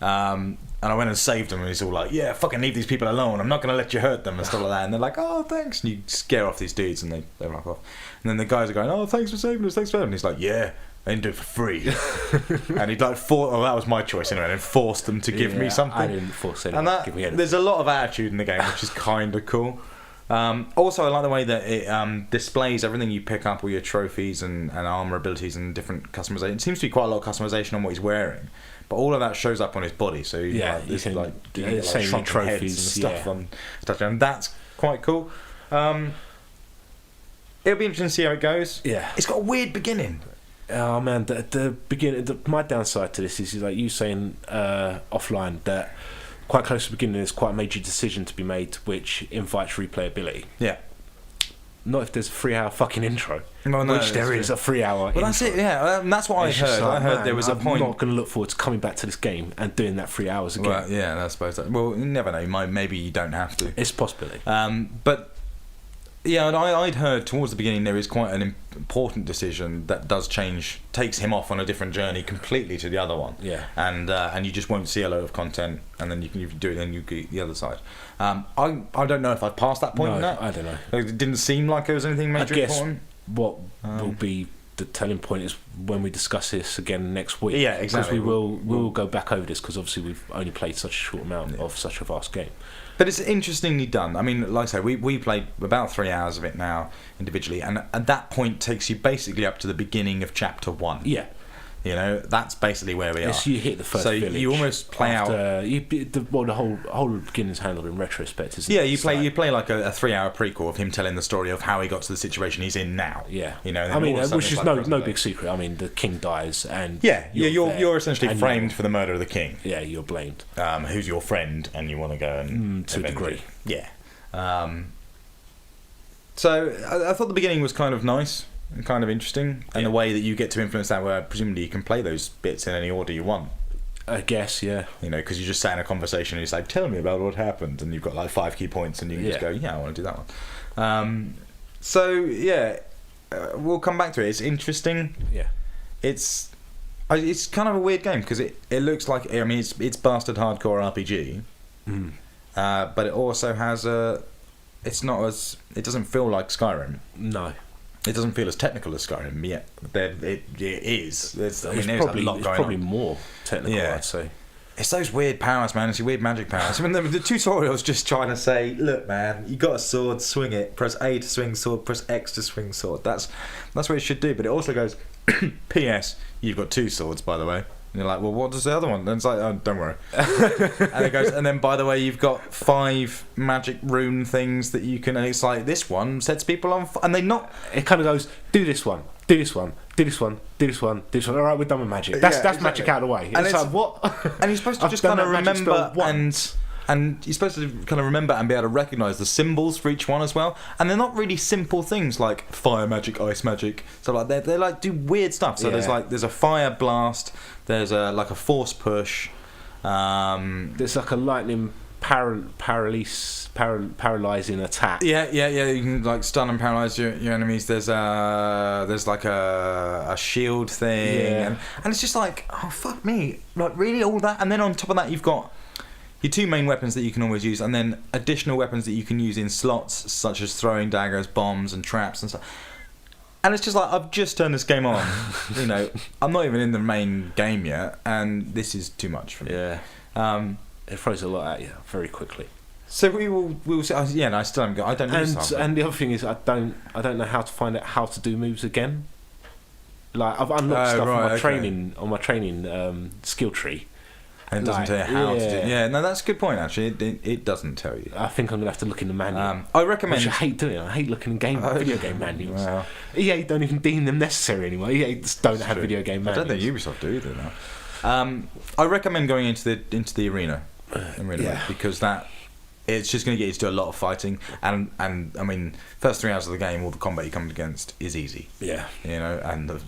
And I went and saved them, and he's all like, "Yeah, fucking leave these people alone. I'm not going to let you hurt them," and stuff like that. And they're like, "Oh, thanks." And you scare off these dudes, and they knock off. And then the guys are going, "Oh, thanks for saving us. Thanks for saving us." And he's like, "Yeah, I didn't do it for free." And he'd like that was my choice anyway, and forced them to give me something. I didn't force anyone to give me anything. There's a lot of attitude in the game, which is kind of cool. Also, I like the way that it displays everything you pick up, all your trophies and armor abilities and different customization. It seems to be quite a lot of customization on what he's wearing, but all of that shows up on his body. So you can get shrunken trophies and stuff on stuff, and that's quite cool. It'll be interesting to see how it goes. Yeah, it's got a weird beginning. Oh man, the beginning. My downside to this is like you saying offline that quite close to the beginning, there's quite a major decision to be made, which invites replayability. Yeah. Not if there's a 3-hour fucking intro. No, which there is a 3-hour intro. Well, that's it, yeah. That's what I heard. Like, I heard there was a point. I'm not going to look forward to coming back to this game and doing that 3 hours again. Well, yeah, I suppose that. Well, you never know. Maybe you don't have to. It's a possibility. But yeah, and I'd heard towards the beginning there is quite an important decision that takes him off on a different journey completely to the other one. Yeah. And you just won't see a load of content, and then you can do it, and you get the other side. I don't know if I've passed that point. No, I don't know. It didn't seem like there was anything major important. What will be the telling point is when we discuss this again next week. Yeah, exactly. Because we'll go back over this because obviously we've only played such a short amount of such a vast game. But it's interestingly done. I mean, like I say, we played about 3 hours of it now individually, and at that point takes you basically up to the beginning of chapter 1. Yeah. You know, that's basically where we are. You hit the first village. So you almost play out. The whole beginning's handled in retrospect, isn't it? Yeah, you play like a 3-hour prequel of him telling the story of how he got to the situation he's in now. Yeah, you know. I mean, which is no big secret. I mean, the king dies, and you're essentially framed for the murder of the king. Yeah, you're blamed. Who's your friend, and you want to go and to a degree. Yeah. So I thought the beginning was kind of nice. Kind of interesting, and the way that you get to influence that, where presumably you can play those bits in any order you want. I guess, yeah. You know, because you just sat in a conversation and you say, tell me about what happened, and you've got like 5 key points, and you can just go, yeah, I want to do that one. So yeah, we'll come back to it. It's interesting. Yeah. It's kind of a weird game because it looks like, I mean, it's bastard hardcore RPG, but it also has it doesn't feel like Skyrim. No. It doesn't feel as technical as Skyrim yet. It is. There's a lot going on. It's probably more technical, I'd say. It's those weird powers, man. It's your weird magic powers. I mean, the tutorial's just trying to say, look, man, you got a sword, swing it. Press A to swing sword. Press X to swing sword. That's what it should do. But it also goes, P.S. You've got 2 swords, by the way. And you're like, well, what does the other one? And it's like, oh, don't worry. And it goes, and then, by the way, you've got 5 magic rune things that you can. And it's like, this one sets people on fire. And they not. It kind of goes, do this one, do this one, do this one, do this one, do this one. All right, we're done with magic. That's exactly. Magic out of the way. And it's like, what? And you're supposed to just kind of remember and you're supposed to kind of remember and be able to recognise the symbols for each one as well. And they're not really simple things like fire magic, ice magic. So like they like do weird stuff. So there's a fire blast. There's a force push. There's like a lightning paralysing attack. Yeah. You can like stun and paralyze your enemies. There's like a shield thing, and it's just like, oh fuck me, like really all that. And then on top of that, you've got your 2 main weapons that you can always use, and then additional weapons that you can use in slots, such as throwing daggers, bombs, and traps and stuff. And it's just like, I've just turned this game on. You know, I'm not even in the main game yet, and this is too much for me. Yeah. It throws a lot at you very quickly. So we'll see. Yeah, no, I still haven't got. I don't know. And the other thing is, I don't know how to find out how to do moves again. Like I've unlocked stuff on my training skill tree. And it doesn't tell you how to do it. Yeah, no, that's a good point, actually. It doesn't tell you. I think I'm going to have to look in the manual. I recommend... Which I hate doing. I hate looking in video game manuals. Well, EA don't even deem them necessary anymore. EA just don't have video game manuals. I don't think Ubisoft do either now. I recommend going into the arena because it's just going to get you to do a lot of fighting. And I mean, first 3 hours of the game, all the combat you come against is easy. Yeah. You know, and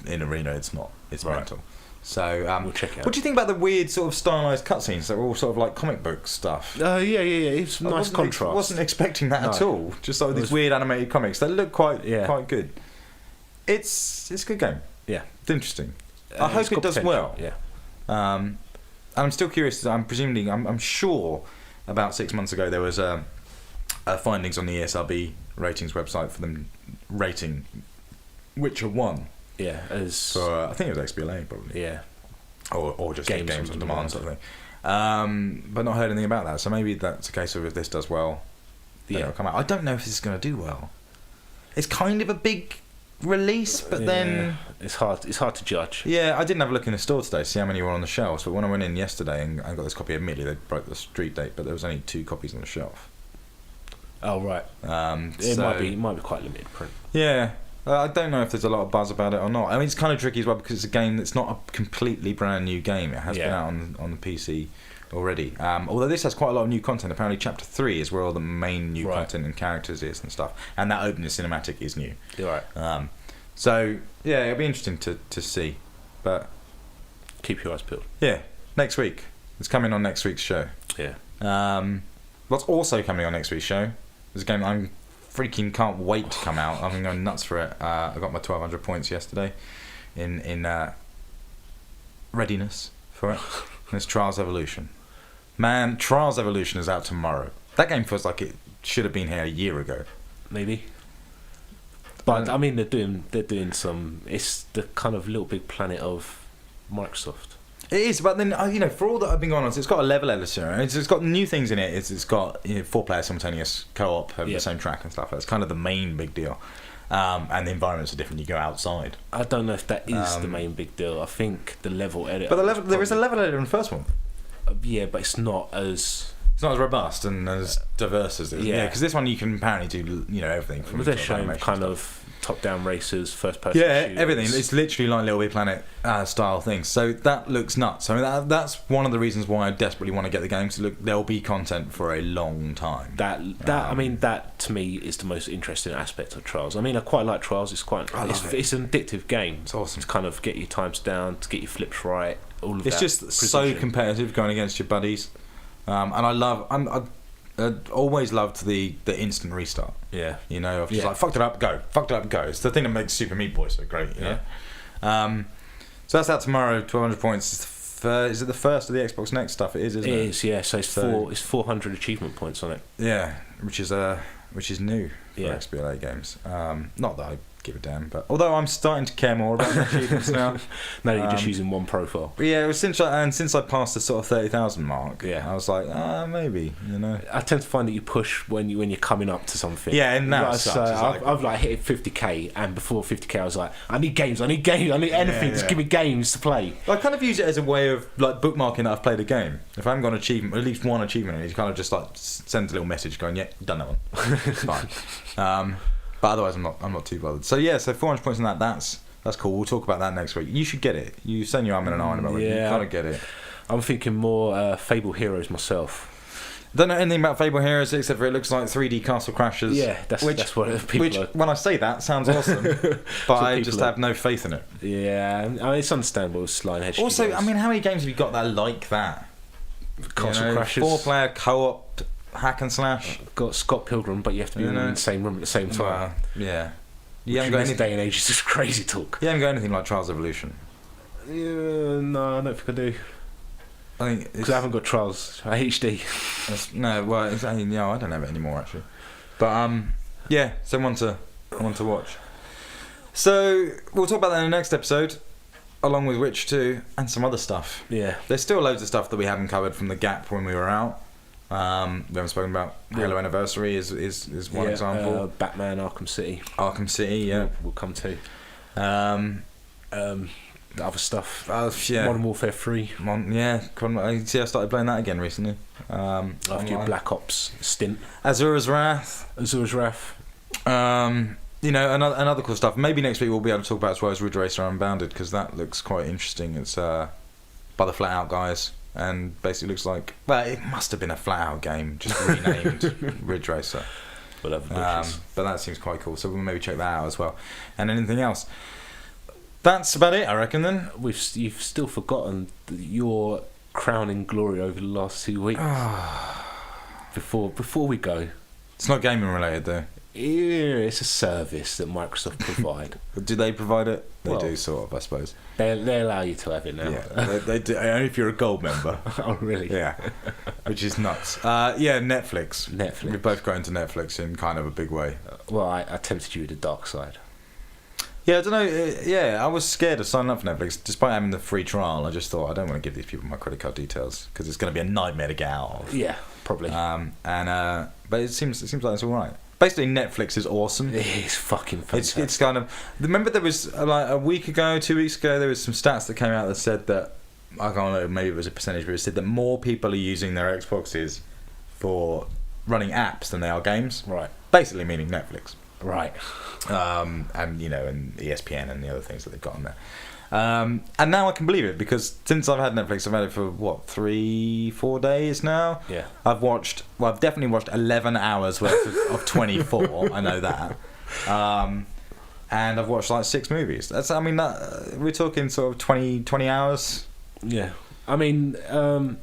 in arena, it's not. It's mental. So we'll check it out. What do you think about the weird sort of stylised cutscenes that were all sort of like comic book stuff? Yeah. It's nice contrast. I wasn't expecting that at all. Just like these weird animated comics. They look quite good. It's a good game. Yeah, it's interesting. I hope it does well. Yeah. I'm still curious. I'm sure about 6 months ago there was findings on the ESRB ratings website for them rating Witcher 1. Yeah, for I think it was XBLA probably. Yeah, or just games on demand sort of thing. But not heard anything about that. So maybe that's a case of if this does well, it'll come out. I don't know if this is going to do well. It's kind of a big release, but then it's hard to judge. Yeah, I didn't have a look in the store today to see how many were on the shelves. But when I went in yesterday and got this copy, immediately they broke the street date. But there was only 2 copies on the shelf. Oh right. It might be quite limited print. Yeah. I don't know if there's a lot of buzz about it or not. I mean, it's kind of tricky as well because it's a game that's not a completely brand new game. It has been out on the PC already. Although this has quite a lot of new content. Apparently, Chapter 3 is where all the main new content and characters is and stuff. And that opening cinematic is new. You're right. So, yeah, it'll be interesting to see. But keep your eyes peeled. Yeah, next week. It's coming on next week's show. Yeah. What's also coming on next week's show is a game I'm freaking can't wait to come out. I'm going nuts for it. I got my 1200 points yesterday in readiness for it. And it's Trials Evolution. Man, Trials Evolution is out tomorrow. That game feels like it should have been here a year ago. Maybe. But I mean, they're doing some. It's the kind of Little Big Planet of Microsoft. It is, but then for all that I've been going on, so it's got a level editor. It's got new things in it. It's got 4-player simultaneous co-op over the same track and stuff. That's kind of the main big deal. And the environments are different. You go outside. I don't know if that is the main big deal. I think the level editor. But there is a level editor in the first one. Yeah, but it's not as. It's not as robust and as diverse as it is. Yeah, because this one you can apparently do everything from. They're showing kind of top-down racers, first-person Yeah, shooters. everything. It's literally like Little Big Planet style things. So that looks nuts. I mean, that's one of the reasons why I desperately want to get the game. So look, there'll be content for a long time. I mean, that to me is the most interesting aspect of Trials. I mean, I quite like Trials. It's it's an addictive game. It's awesome to kind of get your times down, to get your flips right. All of it's that. just so competitive going against your buddies, and I always loved the instant restart. Yeah, you know, of just like fucked it up, go. It's the thing that makes Super Meat Boy so great. You know? So that's out tomorrow. 1,200 points. Is it the first of the Xbox Next stuff? It is, isn't it? It is. Yeah. So it's 400 achievement points on it. Yeah, which is new for XBLA games. Not that I give a damn, but although I'm starting to care more about the achievements now. No, you're just using one profile. But yeah, since I passed the sort of 30,000 mark, I was like, maybe, you know. I tend to find that you push when you're coming up to something. Yeah, and now I've like hit 50k, and before 50k, I was like, I need games, I need anything. Just give me games to play. I kind of use it as a way of like bookmarking that I've played a game. If I haven't got an achievement, at least one achievement, you kind of just like send a little message going, yeah, done that one. It's fine. But otherwise, I'm not too bothered. So 400 points on that. That's cool. We'll talk about that next week. You should get it. You saying you're umming and ahhing about it. You gotta get it. I'm thinking more Fable Heroes myself. Don't know anything about Fable Heroes except for it looks like 3D Castle Crashers. Yeah, that's what people are. When I say that, sounds awesome, but I just have no faith in it. Yeah, I mean, it's understandable. Lionhead. Also, I mean, how many games have you got that are like that? Castle Crashers, 4-player co-op hack and slash. Got Scott Pilgrim, but you have to be in the same room at the same time. Yeah. You haven't got any day and age. It's just crazy talk. You haven't got anything like Trials Evolution. No, I don't think I do. I think because I haven't got Trials HD. I don't have it anymore actually. But so one to watch. So we'll talk about that in the next episode, along with Witch 2 and some other stuff. Yeah. There's still loads of stuff that we haven't covered from the gap when we were out. We haven't spoken about Halo Anniversary is one example. Batman Arkham City. We'll come to. The other stuff. Modern Warfare 3. I started playing that again recently. After your Black Ops stint. Azura's Wrath. Another cool stuff. Maybe next week we'll be able to talk about as well as Ridge Racer Unbounded, because that looks quite interesting. It's by the Flat Out guys. And basically looks like, well, it must have been a Flat Out game, just renamed Ridge Racer. But that seems quite cool, so we'll maybe check that out as well. And anything else. That's about it, I reckon, then. You've still forgotten your crowning glory over the last 2 weeks. Before we go. It's not gaming related, though. Yeah, it's a service that Microsoft provide. Do they provide it? They do, sort of, I suppose. They allow you to have it now. Yeah, they do, only if you're a gold member. Oh, really? Yeah, which is nuts. Netflix. Netflix. We've both got into Netflix in kind of a big way. Well, I tempted you with the dark side. Yeah, I don't know. I was scared of signing up for Netflix, despite having the free trial. I just thought I don't want to give these people my credit card details because it's going to be a nightmare to get out of. Yeah, probably. But it seems like it's all right. Basically, Netflix is awesome. It's fucking fantastic. It's kind of. Remember, there was like a week ago, 2 weeks ago, there was some stats that came out that said that, I can't know, maybe it was a percentage, but it said that more people are using their Xboxes for running apps than they are games. Right. Basically, meaning Netflix. Right. And ESPN and the other things that they've got on there. And now I can believe it, because since I've had Netflix, I've had it for 3-4 days now. Yeah. I've definitely watched 11 hours worth of 24. I know that. And I've watched like 6 movies. We're talking sort of 20 hours. Yeah. I mean, the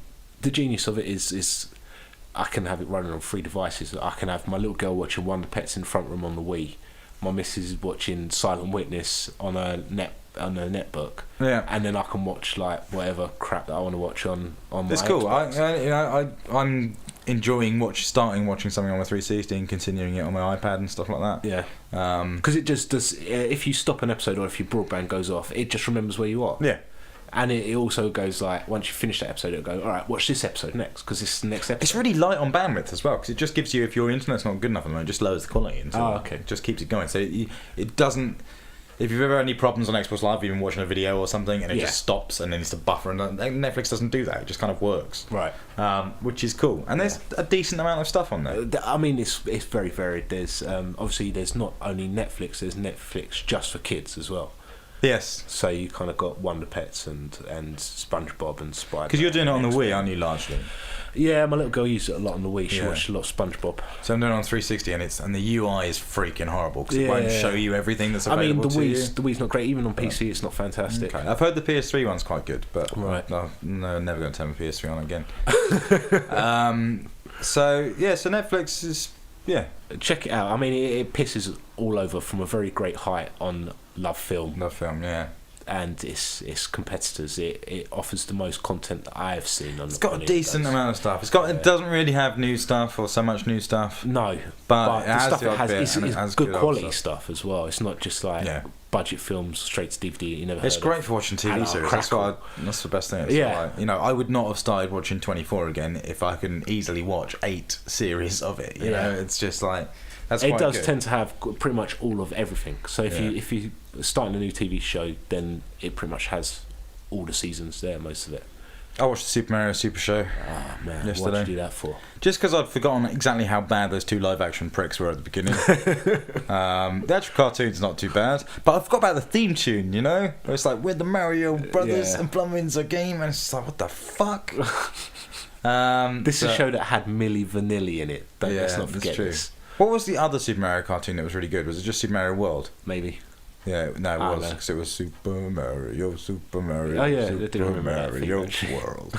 genius of it is I can have it running on 3 devices. I can have my little girl watching Wonder Pets in the front room on the Wii. My missus is watching Silent Witness on a netbook. Yeah. And then I can watch like whatever crap that I want to watch on my It's cool. Xbox. I'm enjoying starting watching something on my 360 and continuing it on my iPad and stuff like that. Yeah. Because it just does. If you stop an episode or if your broadband goes off, it just remembers where you are. Yeah. And it also goes like, once you finish that episode, it'll go, all right, watch this episode next, because this is the next episode. It's really light on bandwidth as well, because it just gives you, if your internet's not good enough at the moment, it just lowers the quality. And so okay. It just keeps it going. So it doesn't. if you've ever had any problems on Xbox Live, you've been watching a video or something and it Yeah. just stops and then needs to buffer, and Netflix doesn't do that. It just kind of works, Right. which is cool. And there's a decent amount of stuff on there. I mean, it's very varied. There's obviously there's not only Netflix. There's Netflix just for kids as well. Yes, So you kind of got Wonder Pets and SpongeBob and Spider. because you're doing it on the Wii, aren't you, largely? Yeah, my little girl used it a lot on the Wii. She Yeah. watched a lot of SpongeBob. So I'm doing it on 360, and the UI is freaking horrible because it won't Yeah. show you everything that's I mean, available the to Wii's not great. Even on PC, it's not fantastic. Okay. I've heard the PS3 one's quite good, but Right. no, never going to turn my PS3 on again. So Netflix is Check it out. I mean, it pisses all over from a very great height on Love Film, love film, yeah. and its competitors. It offers the most content that I have seen. It's got a decent amount of stuff. It doesn't really have new stuff or so much new stuff. No, But it the has stuff the it odd has bit, is and it has good good quality old stuff as well. It's not just like budget films straight to DVD. You never. It's heard great of. for watching TV Hello, series. Crackle. That's the best thing. It's Yeah. like, I would not have started watching 24 again if I can easily watch 8 series of it. You know, it's just like that's It quite does good. tend to have pretty much all of everything. So if Yeah. you starting a new TV show, then it pretty much has all the seasons there, most of it. I watched the Super Mario Super Show Oh man, Yesterday. what did you do that for? just because I'd forgotten exactly how bad those 2 live action pricks were at the beginning. The actual cartoon's not too bad, but I forgot about the theme tune. Where it's like we're the Mario Brothers Yeah. and plumbing's a game, and it's just like what the fuck. This is a show that had Milli Vanilli in it. Let's not that's forget true. this. What was the other Super Mario cartoon that was really good? Was it just Super Mario World? Maybe. Yeah, no, it I don't was know. because it was Super Mario, Super Mario, Oh, yeah, I Super did remember that thing, Mario actually. World.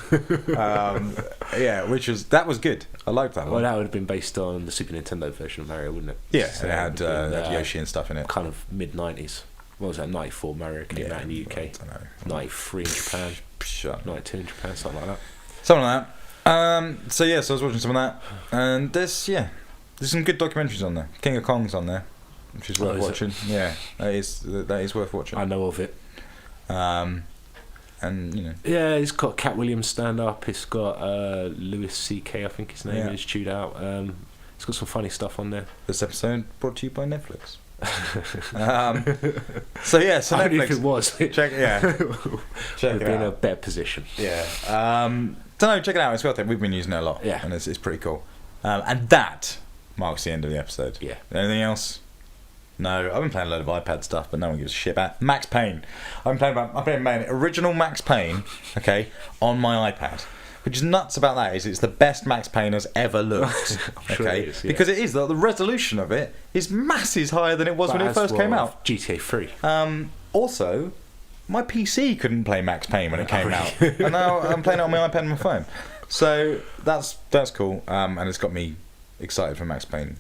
That was good. I liked that Well, one. that would have been based on the Super Nintendo version of Mario, wouldn't it? Yeah, So it had would have been, Yoshi and stuff in it. kind of mid-90s. What was that? 94 Mario came out in the I UK. don't know. 93 in Japan. Shut up. 92 in Japan, something like that. Something like that. So I was watching some of that, and there's some good documentaries on there. King of Kong's on there, which is worth is it? watching. Yeah, that is worth watching. I know of it. And Yeah, it's got Cat Williams stand up. It's got Louis C.K. I think his name Yeah. is, chewed out. It's got some funny stuff on there. this episode brought to you by Netflix. So Only if Netflix. it was, Check we'd it be in a out. better position. Yeah. Don't know. Check it out. It's worth it. We've been using it a lot. Yeah. And it's pretty cool. And that marks the end of the episode. Yeah. Anything else? No. I've been playing a load of iPad stuff, but no one gives a shit about Max Payne. I'm playing original Max Payne, okay, on my iPad. Which is nuts about that is it's the best Max Payne has ever looked. I'm sure Okay, it is, yeah. because it is the resolution of it is masses higher than it was when it first came out. GTA 3. Also, my PC couldn't play Max Payne when it came out, and now I'm playing it on my iPad and my phone. So that's cool, and it's got me excited for Max Payne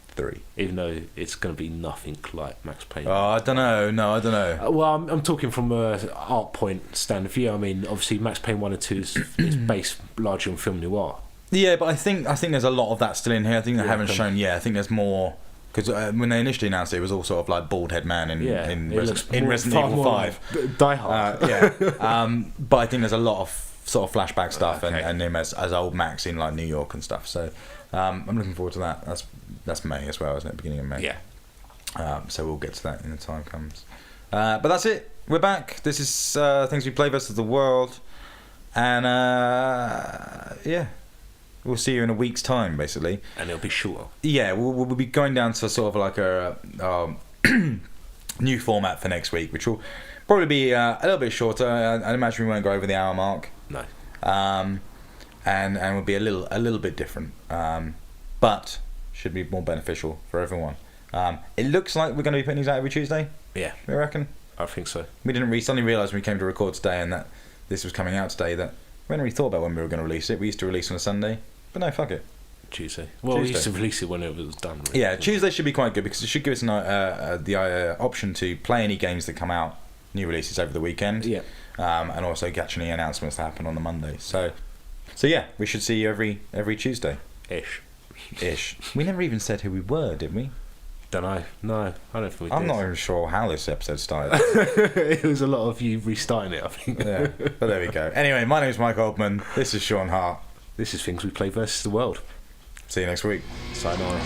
3. Even though it's going to be nothing like Max Payne. Oh, I don't know. No, I don't know. Well, I'm talking from a art point stand of view. I mean, obviously, Max Payne 1 and 2 is based largely on film noir. Yeah, but I think there's a lot of that still in here. I think they Yeah, haven't shown. Yeah, I think there's more. Because when they initially announced it, it was all sort of like bald head man in it looks Resident far Evil more 5. Die Hard. But I think there's a lot of sort of flashback stuff Okay. and him as old Max in like New York and stuff. So I'm looking forward to that. That's May as well, isn't it? Beginning of May. Yeah. So we'll get to that when the time comes. But that's it. We're back. This is Things We Play versus the World. And we'll see you in a week's time, basically. And it'll be shorter. Yeah, we'll be going down to sort of like a new format for next week, which will probably be a little bit shorter. I imagine we won't go over the hour mark. No. And will be a little bit different, but should be more beneficial for everyone. It looks like we're going to be putting these out every Tuesday. Yeah, You reckon? I think so. We suddenly realised when we came to record today and that this was coming out today that we hadn't really thought about when we were going to release it. We used to release on a Sunday, but no, fuck it. Tuesday. Well, we used Tuesday. to release it when it was done. Really. Yeah, Tuesday should be quite good because it should give us the option to play any games that come out, new releases over the weekend. Yeah. And also catch any announcements that happen on the Monday. So yeah, we should see you every Tuesday. Ish. We never even said who we were, did we? Don't know. No, I don't think we did. I'm not even sure how this episode started. It was a lot of you restarting it, I think. Yeah, but there we go. Anyway, my name's Mike Oldman. This is Shaun Hart. This is Things We Play versus the World. See you next week. Sayonara.